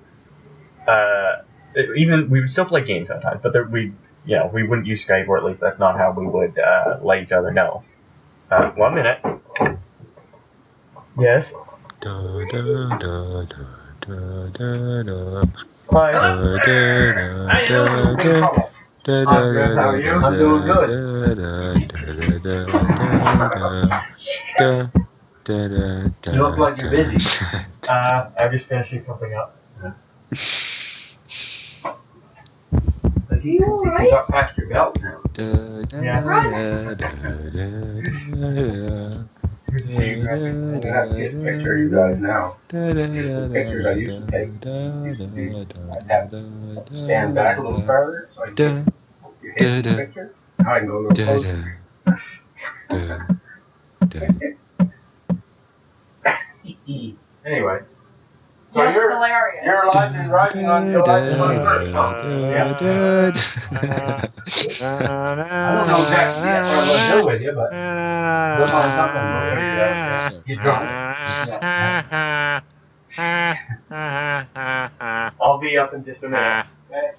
even, we would still play games sometimes, but we wouldn't use Skype, or at least that's not how we would let each other know. 1 minute. Yes? Hi. How are you? I'm doing good. You look like you're busy. I'm just finishing something up. You alright? Got past your belt now. Yeah. Good to see you guys. I'm gonna have to get a picture of you guys now. Some pictures I used to take. I'd have to stand back a little farther so I can get your head in the picture. Now I can go a little closer. Anyway. So you're alive and driving on July 21st, huh? Yeah. I don't know exactly yet what I'm going to do with you, but put on something where you get drunk. Yeah. I'll be up in just a minute. Okay?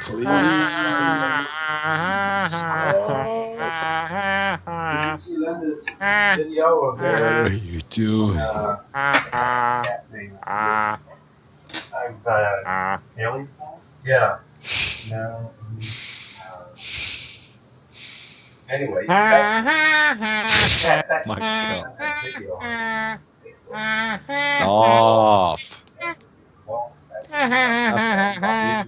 Please. Did you see Linda's video of What are you doing? Alien style? Yeah. No. Anyway, My God. Stop. You have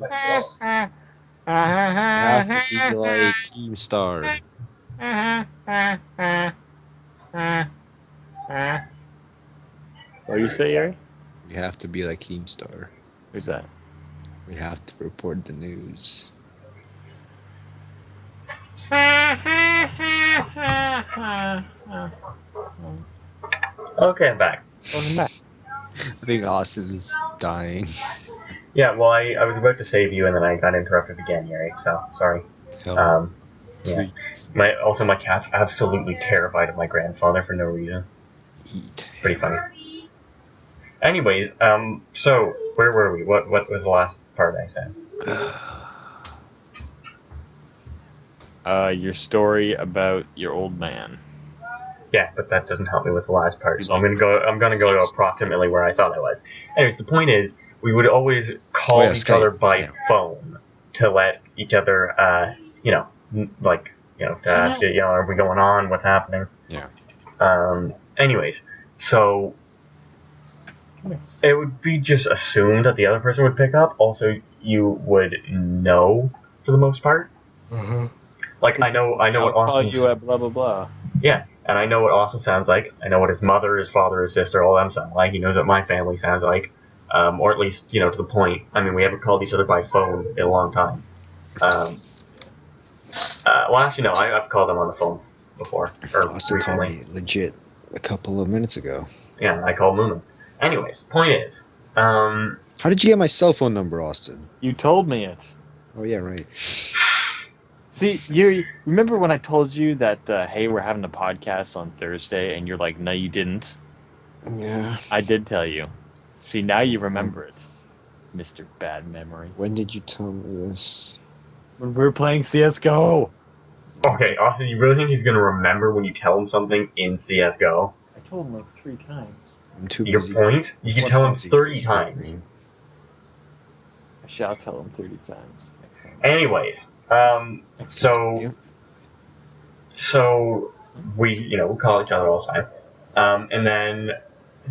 to be like Keemstar. What do you say, Yuri? We have to be like Keemstar. Who's that? We have to report the news. Okay, I'm back. Welcome back. I think Austin's dying. Yeah, well, I was about to save you, and then I got interrupted again, Yuri, so sorry. Help. Yeah. My cat's absolutely terrified of my grandfather for no reason. Eat. Pretty funny. Anyways, so where were we? What was the last part I said? Your story about your old man. Yeah, but that doesn't help me with the last part. So I'm gonna go to approximately where I thought I was. Anyways, the point is, we would always call each Skype. other by phone to let each other, to ask you, are we going on? What's happening? Yeah. Anyways, so it would be just assumed that the other person would pick up. Also, you would know for the most part. Uh-huh. Like I know what Austin's. Call you at blah blah blah. Yeah, and I know what Austin sounds like. I know what his mother, his father, his sister, all them sound like. He knows what my family sounds like, or at least to the point. I mean, we haven't called each other by phone in a long time. Well, actually, no, I've called them on the phone before or Austin recently. called me legit a couple of minutes ago. Yeah, I called Moon. Anyways, point is, How did you get my cell phone number, Austin? You told me it. Oh yeah, right. See, you remember when I told you that, hey, we're having a podcast on Thursday, and you're like, no, you didn't. Yeah. I did tell you. See, now you remember it, Mr. Bad Memory. When did you tell me this? When we were playing CSGO. okay, Austin, you really think he's gonna remember when you tell him something in CS:GO? I told him like 3 times. I'm too Your busy. point? You can What tell him busy 30 is times. me? I shall tell him 30 times next time. Anyways, so we call each other all the time. And then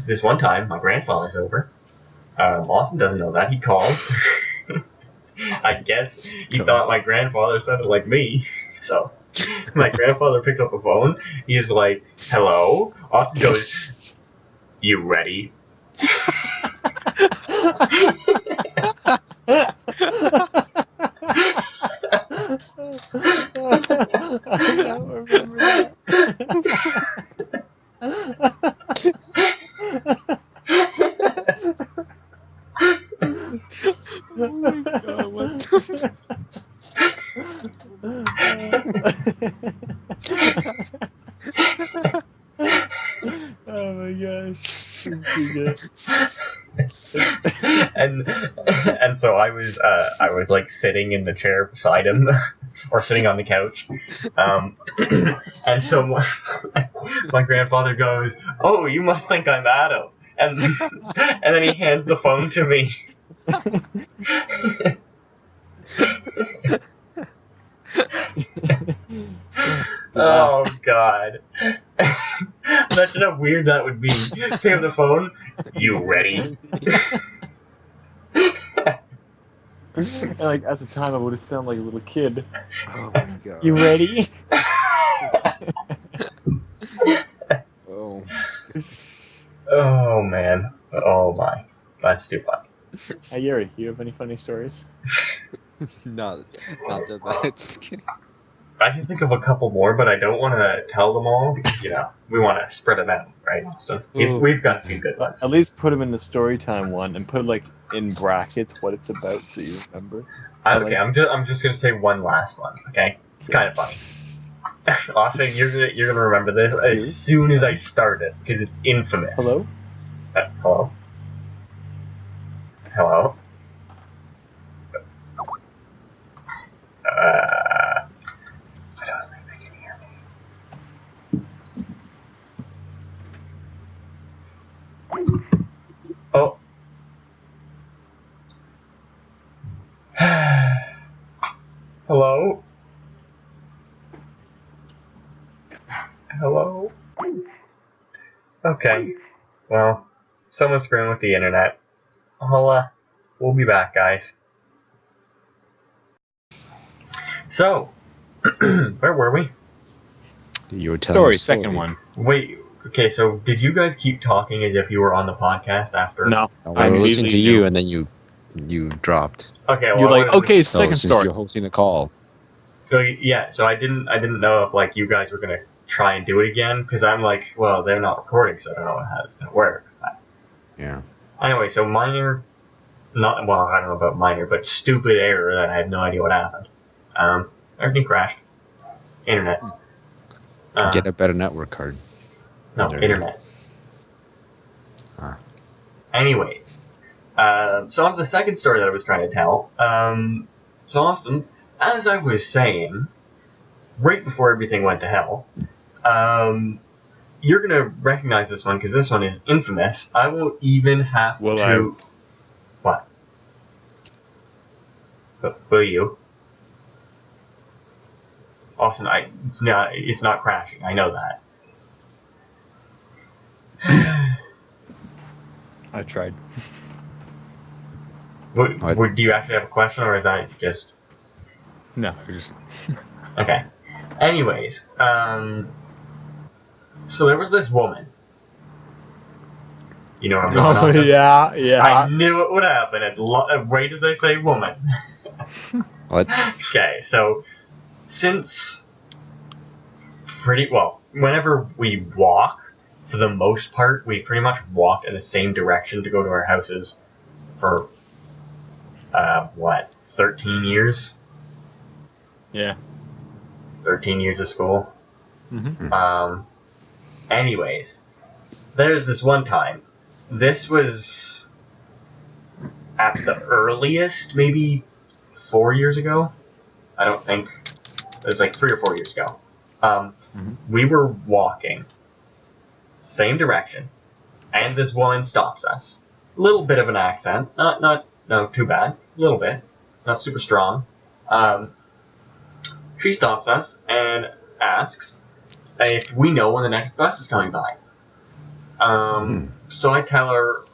this one time, my grandfather's over. Austin doesn't know that. He calls. I guess he thought my grandfather sounded like me. So my grandfather picks up the phone. He's like, "Hello?" Austin goes, "You ready?" I don't remember that. Oh my god, what the Oh my gosh. Too good. and so I was like sitting in the chair beside him, or sitting on the couch, and so my grandfather goes, "Oh, you must think I'm Adam," and then he hands the phone to me. Oh god. Imagine how weird that would be. Pick up the phone. You ready? And like at the time I would have sounded like a little kid. Oh my god. You ready? Oh. Oh man. Oh my. That's too funny. Hey Yuri, you have any funny stories? Not that that's I can think of a couple more, but I don't want to tell them all because we want to spread them out, right, Austin? We've got a few good ones. At least put them in the story time one and put like in brackets what it's about so you remember. Okay, I'm just gonna say one last one. Okay, it's kind of funny. Austin, you're gonna remember this as soon as I start it because it's infamous. Hello? Hello. Hello. I don't think they can hear me. Oh. Hello? Hello? Okay. Well, someone's screwing with the internet. We'll be back, guys. So, where were we? You were telling Story, a second one. Wait, okay, so did you guys keep talking as if you were on the podcast after? No. I was listening to you, and then you dropped. Okay, well, You're like, okay, So second since story. you're hosting the call, So, yeah, so I didn't know if like you guys were gonna try and do it again because I'm like, well, they're not recording, so I don't know how it's gonna work. yeah. Anyway, so I don't know about minor, but stupid error that I have no idea what happened. Everything crashed. Internet. Get a better network card. No, internet. Ah. Anyways, so on to the second story that I was trying to tell. So Austin, as I was saying, right before everything went to hell, you're gonna recognize this one because this one is infamous. I will even have to. What? Will you? Austin, it's not crashing. I know that. I tried. Do you actually have a question, or is that just... No, you're just... Okay. Anyways, so there was this woman. You know what I'm talking about? Yeah. I knew it would happen right as I say woman. What? Okay, so since whenever we walk, for the most part, we pretty much walk in the same direction to go to our houses for 13 years? Yeah. 13 years of school. Mm-hmm. Anyways, there's this one time. This was at the earliest, maybe 4 years ago. I don't think. It was like 3 or 4 years ago. We were walking, same direction, and this woman stops us. A little bit of an accent, not too bad. A little bit, not super strong. She stops us and asks, if we know when the next bus is coming by. So I tell her,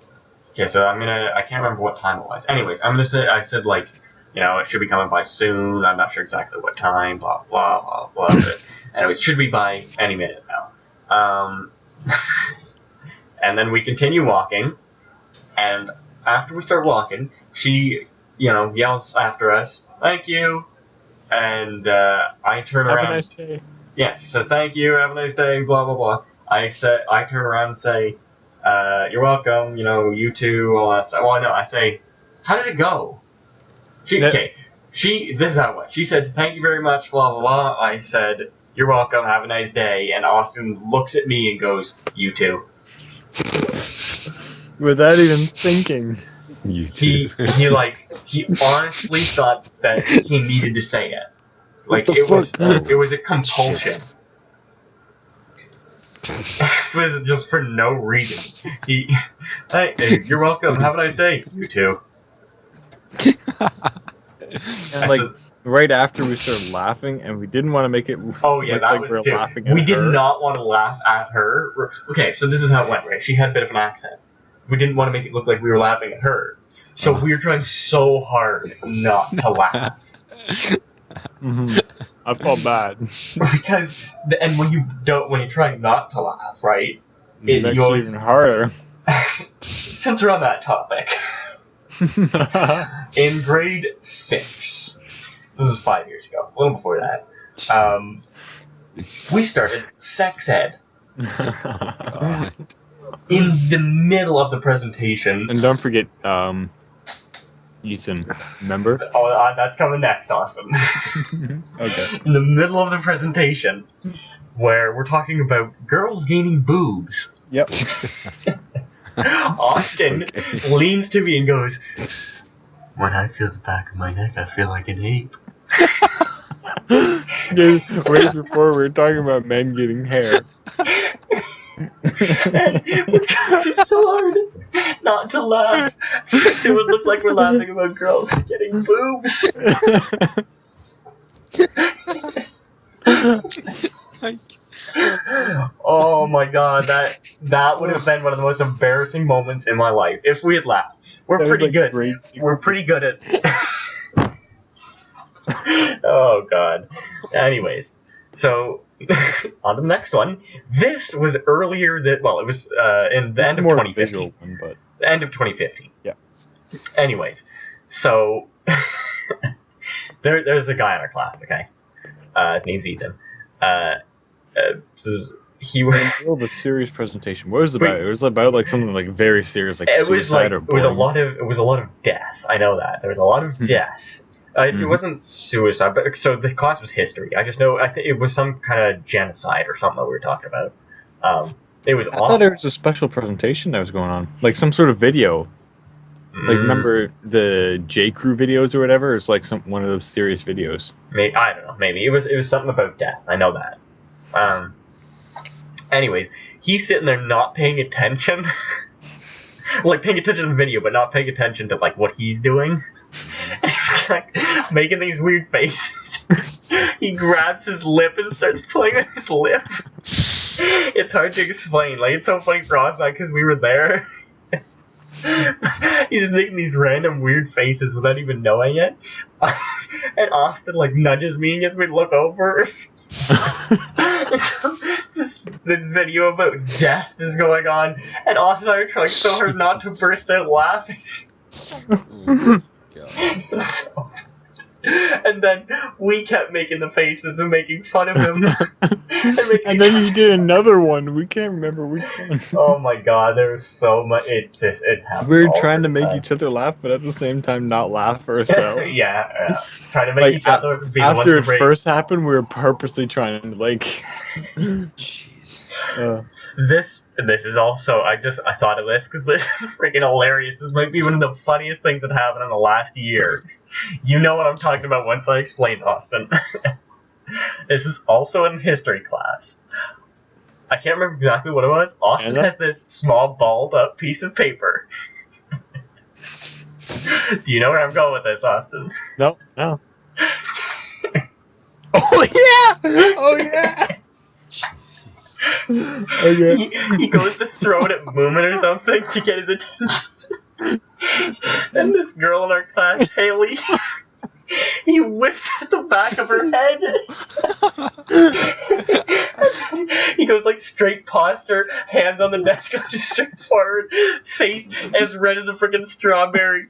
okay, so I can't remember what time it was. Anyways, I said like, it should be coming by soon. I'm not sure exactly what time, blah, blah, blah, blah. But anyway, it should be by any minute now. And then we continue walking, and after we start walking, she, yells after us, "Thank you," and I turn around. Have a nice day. Yeah, she says, "Thank you, have a nice day," blah, blah, blah. I turn around and say, "You're welcome, you too," all that stuff. Well, no, I say, "How did it go?" This is how it went. She said, "Thank you very much," blah, blah, blah. I said, "You're welcome, have a nice day," and Austin looks at me and goes, "You too." Without even thinking. You too. He honestly thought that he needed to say it. Like, it was a compulsion. It was just for no reason. Hey, you're welcome, have a nice day. You too. And right after we started laughing, and we didn't want to make it. Oh yeah, that was too. We did not want to laugh at her. Okay, so this is how it went, right? She had a bit of an accent. We didn't want to make it look like we were laughing at her, so we were trying so hard not to laugh. I felt bad because when you try not to laugh, right? It makes it even harder. Since we're on that topic. In grade 6, this is 5 years ago, a little before that, we started sex ed. In the middle of the presentation. And don't forget, Ethan, remember? Oh, that's coming next, Austin. Okay. In the middle of the presentation, where we're talking about girls gaining boobs. Yep. Austin leans to me and goes, "When I feel the back of my neck, I feel like an ape." Right before we were talking about men getting hair. And we're trying so hard not to laugh. It would look like we're laughing about girls getting boobs. Oh my god, that would have been one of the most embarrassing moments in my life if we had laughed. We're pretty good. We're pretty good at. Oh god. Anyways, so on to the next one. This was earlier it was in the end of 2015. But the end of 2015. Yeah. Anyways, so there's a guy in our class. Okay, his name's Ethan. So he was a serious presentation. What was it about? It was about like something like very serious, like suicide or it was a lot of death. I know that there was a lot of death. It wasn't suicide, but so the class was history. I just know I think it was some kind of genocide or something that we were talking about. It was. I thought there was a special presentation that was going on, like some sort of video. Like remember the J Crew videos or whatever? It's like one of those serious videos. Maybe I don't know. Maybe it was something about death. I know that. Anyways, he's sitting there not paying attention, like paying attention to the video, but not paying attention to like what he's doing. He's like making these weird faces. He grabs his lip and starts playing with his lip. It's hard to explain. Like it's so funny for us, because we were there. He's just making these random weird faces without even knowing it. And Austin like nudges me and gets me to look over. This video about death is going on, and Austin and I are trying so hard not to burst out laughing. And then we kept making the faces and making fun of him. And then you did another one. We can't remember which one. Oh my god, there was so much. It happened. We were trying to make each other laugh, but at the same time not laugh ourselves. Yeah. Trying to make each other be after the ones it first happened, we were purposely trying to like. Jeez. This is also I thought of this because this is freaking hilarious. This might be one of the funniest things that happened in the last year. You know what I'm talking about once I explain, Austin. This was also in history class. I can't remember exactly what it was. Austin has this small balled up piece of paper. Do you know where I'm going with this, Austin? No. Oh yeah! Oh yeah! Okay. He goes to throw it at Moomin or something to get his attention. And this girl in our class, Haley, he whips at the back of her head. He goes like straight posture, hands on the desk, just straight forward, face as red as a freaking strawberry,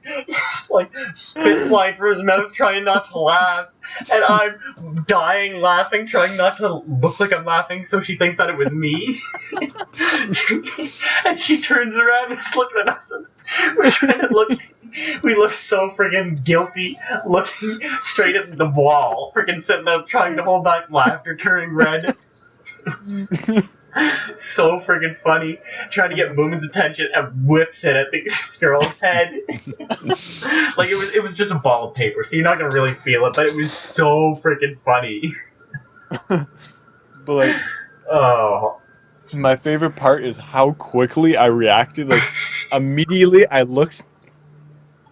like spit flying from his mouth, trying not to laugh. And I'm dying laughing, trying not to look like I'm laughing, so she thinks that it was me. And she turns around and is looking at us, and we're trying to look. We look so friggin' guilty, looking straight at the wall, friggin' sitting there trying to hold back laughter, turning red. So friggin' funny, trying to get Moomin's attention and whips it at the girl's head. Like it was just a ball of paper, so you're not gonna really feel it, but it was so friggin' funny. But like, Oh. my favorite part is how quickly I reacted. Like, immediately I looked.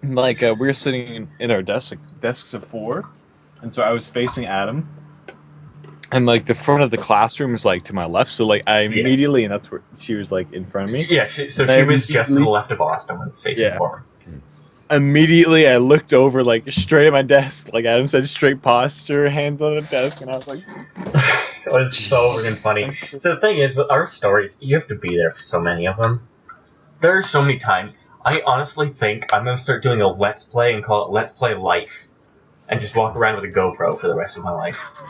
Like we were sitting in our desks of 4, and so I was facing Adam, and like the front of the classroom was like to my left. So like I immediately, and that's where she was like in front of me. Yeah, she was just to the left of Austin when it's facing forward. Immediately, I looked over like straight at my desk. Like Adam said, straight posture, hands on the desk, and I was like, it was so friggin' funny. So the thing is, with our stories, you have to be there for so many of them. There are so many times. I honestly think I'm going to start doing a Let's Play and call it Let's Play Life. And just walk around with a GoPro for the rest of my life.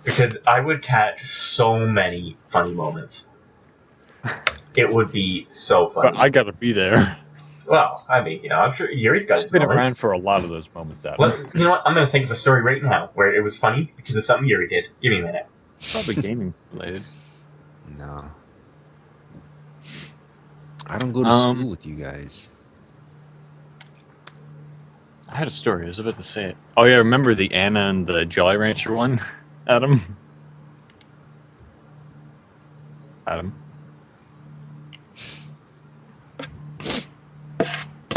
Because I would catch so many funny moments. It would be so funny. but I gotta be there. Well, I mean, I'm sure Yuri's got his I've been moments. around for a lot of those moments, Adam. Well, you know what? I'm going to think of a story right now where it was funny because of something Yuri did. Give me a minute. Probably gaming related. No. I don't go to school with you guys. I had a story. I was about to say it. Oh yeah, remember the Anna and the Jolly Rancher one, Adam? Adam.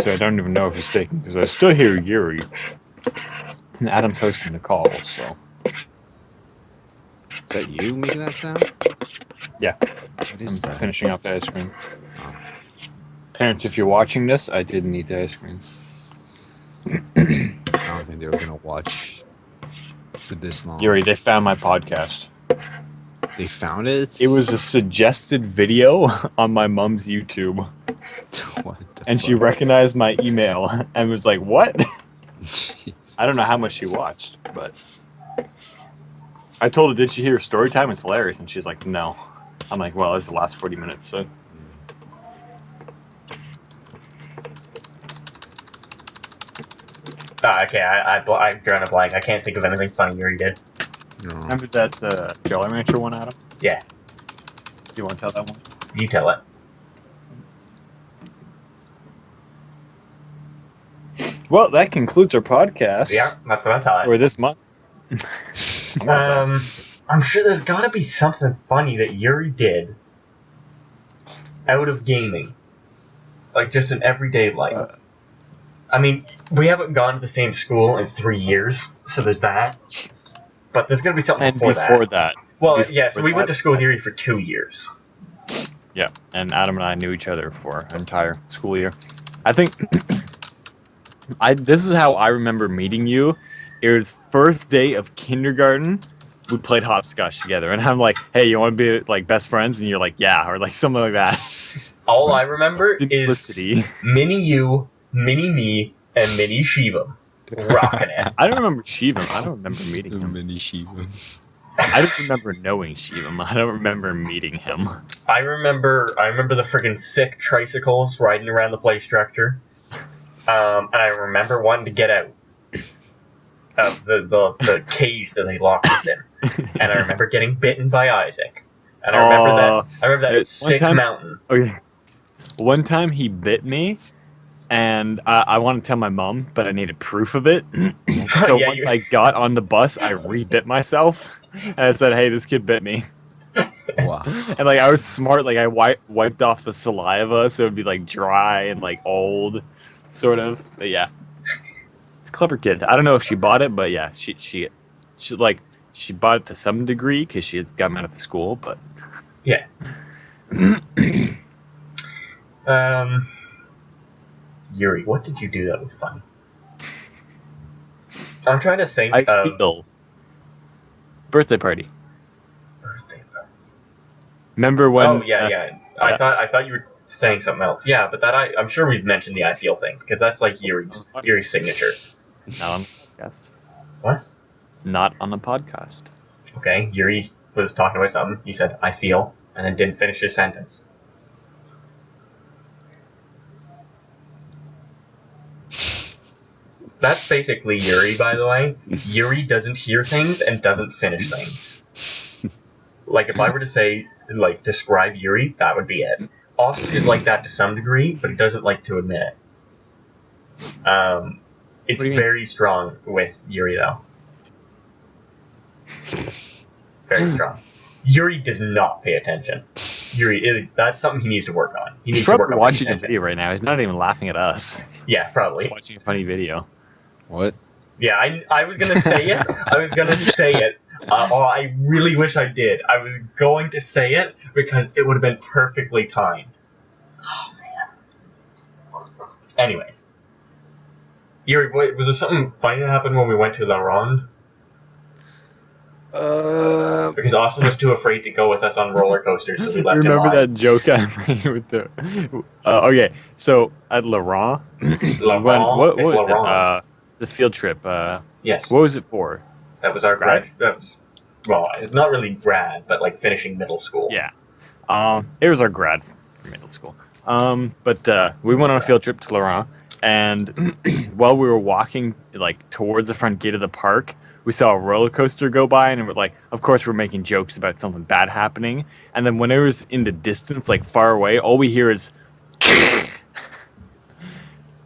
So I don't even know if he's speaking because I still hear Yuri. And Adam's hosting the call, so. Is that you making that sound? Yeah. What I'm is that? finishing off the ice cream. Oh. Parents, if you're watching this, I didn't eat the ice cream. I don't think they were gonna watch for this long. Yuri, they found my podcast. They found it? It was a suggested video on my mom's YouTube. What the And she fuck? recognized my email and was like, what? Jeez. I don't know how much she watched, but I told her, did she hear story time? It's hilarious. And she's like, no. I'm like, well, it's the last 40 minutes, so. Okay, I've drawn a blank. I can't think of anything funny Yuri did. No. Remember that Jolly Rancher one, Adam? Yeah, Do you want to tell that one? you tell it. Well, that concludes our podcast. Yeah, that's what I thought. For this month. I'm sure there's gotta be something funny that Yuri did out of gaming. Like, just in everyday life. I mean, we haven't gone to the same school in 3 years, so there's that. But there's gonna be something And before that. Well, before yeah, so we went that- to school with Yuri for 2 years. Yeah, and Adam and I knew each other for an entire school year. I think this is how I remember meeting you. It was first day of kindergarten. We played hopscotch together, and I'm like, "Hey, you want to be like best friends?" And you're like, "Yeah," or like something like that. All I remember Simplicity. is Mini you, Mini me, and Mini Shiva rocking it. I don't remember Shivam. I don't remember meeting him. Mini Shiva. I don't remember knowing Shivam. I don't remember meeting him. I remember the friggin' sick tricycles riding around the play structure. And I remember wanting to get out of the cage that they locked us in. And I remember getting bitten by Isaac. And I remember that sick mountain. Oh yeah. One time he bit me, and I want to tell my mom, but I needed proof of it. So Yeah, once I got on the bus, I re-bit myself, and I said, "Hey, this kid bit me." Wow. And like I was smart, like I wiped off the saliva, so it'd be like dry and like old, sort of. But yeah, it's a clever kid. I don't know if she bought it, but yeah, she bought it to some degree because she had gotten out of the school. But Yeah. Yuri, what did you do that was fun? I'm trying to think I of feel birthday party. birthday party. Remember when? Oh yeah. yeah. I thought you were saying something else. Yeah, but I'm sure we've mentioned the I feel thing because that's like Yuri's signature. Not on the podcast. What? Not on the podcast. Okay, Yuri was talking about something. He said I feel, and then didn't finish his sentence. That's basically Yuri, by the way. Yuri doesn't hear things and doesn't finish things. Like, if I were to say, like, describe Yuri, that would be it. Austin is like that to some degree, but he doesn't like to admit it. It's What do you mean? very strong with Yuri, though. Very strong. Yuri does not pay attention. Yuri, that's something he needs to work on. He needs He's to work probably on watching a attention. video right now. He's not even laughing at us. Yeah, probably. He's watching a funny video. What? Yeah, I was gonna say it. I was gonna say it. I really wish I did. I was going to say it because it would have been perfectly timed. Oh man. Anyways, Yuri, was there something funny that happened when we went to La Ronde? Because Austin was too afraid to go with us on roller coasters, so we left him Remember on. that joke I made with the? Okay, so at Laurent, La Ronde? what It's was La Ronde. it? The field trip. Yes, What was it for? that was our grad? That was, well, it's not really grad, but like finishing middle school. Yeah. It was our grad for middle school. But we went on a field trip to Laurent, and while we were walking like towards the front gate of the park, we saw a roller coaster go by, and we're like, of course, we're making jokes about something bad happening. And then when it was in the distance, like far away, all we hear is,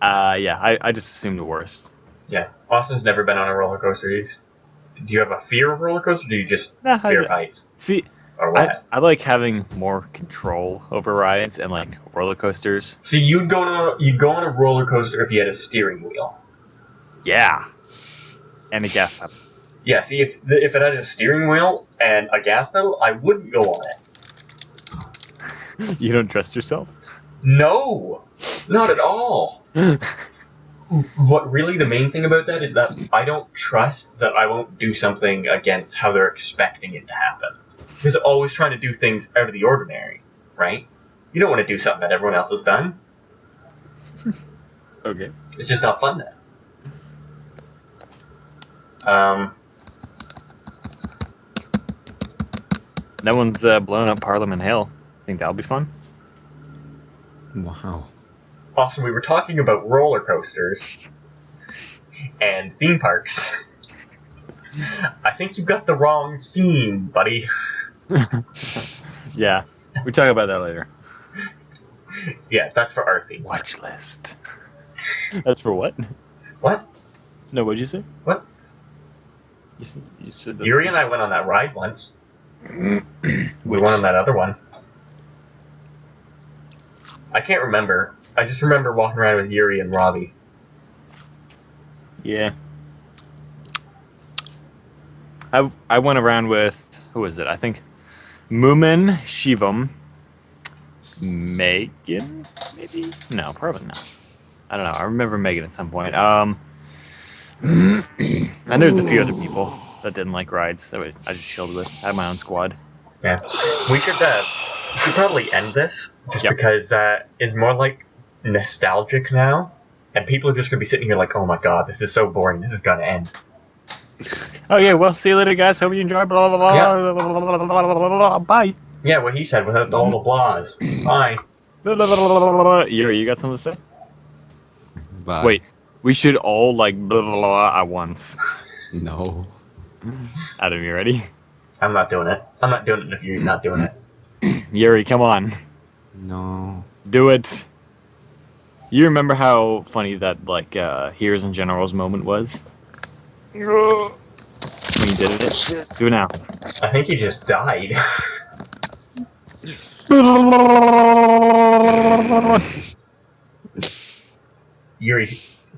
yeah, I just assumed the worst. Yeah, Austin's never been on a roller coaster. Do you have a fear of roller coasters, or do you just fear heights? See, Or what? I like having more control over rides and like roller coasters. So you'd go on a roller coaster if you had a steering wheel. Yeah, and a gas pedal. Yeah. See, if it had a steering wheel and a gas pedal, I wouldn't go on it. You don't trust yourself? No, not at all. What really the main thing about that is that I don't trust that I won't do something against how they're expecting it to happen. Because they're always trying to do things out of the ordinary, right? You don't want to do something that everyone else has done. Okay. It's just not fun then. That one's blowing up Parliament Hill. Think that'll be fun? Wow. Also, we were talking about roller coasters and theme parks. I think you've got the wrong theme, buddy. Yeah. We talk about that later. Yeah, that's for our theme. Watch list. That's for what? What? No, what'd you say? What? You said that's Yuri and I went on that ride once. We went on that other one. I can't remember. I just remember walking around with Yuri and Robbie. Yeah. I went around with, who was it? I think Moomin, Shivam, Megan, maybe? No, probably not. I don't know. I remember Megan at some point. And there's a few other people that didn't like rides that I just chilled with. I had my own squad. Yeah. We should probably end this just Yep. because it's more like nostalgic now. And people are just going to be sitting here like, oh my god, this is so boring. This is going to end. Okay, well, see you later, guys. Hope you enjoy. Blah, blah, blah, Yeah. blah, blah, blah, blah, blah, blah, blah, bye. Yeah, what he said without all the blahs. Bye. Blah, blah, blah, blah, blah, blah. You got something to say? Bye. Wait, we should all like blah, blah, blah at once. No. Adam, you ready? I'm not doing it. I'm not doing it if Yuri's not doing it. Yuri, come on. No. Do it. You remember how funny that like Heroes and Generals moment was? When you did it? Do it now. I think he just died. Yuri,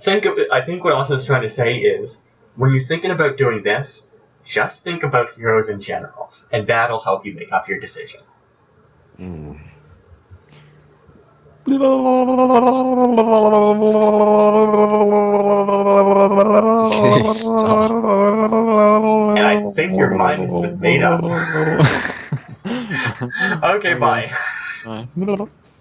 think of it. I think what Austin's trying to say is, when you're thinking about doing this, just think about Heroes and Generals, and that'll help you make up your decision. Mm. Stop. And I think your mind has been made up. Okay, bye.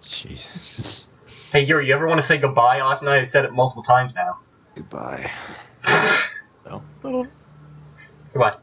Jesus. Hey, Yuri, you ever want to say goodbye? Austin and I have said it multiple times now. Goodbye. No. Goodbye.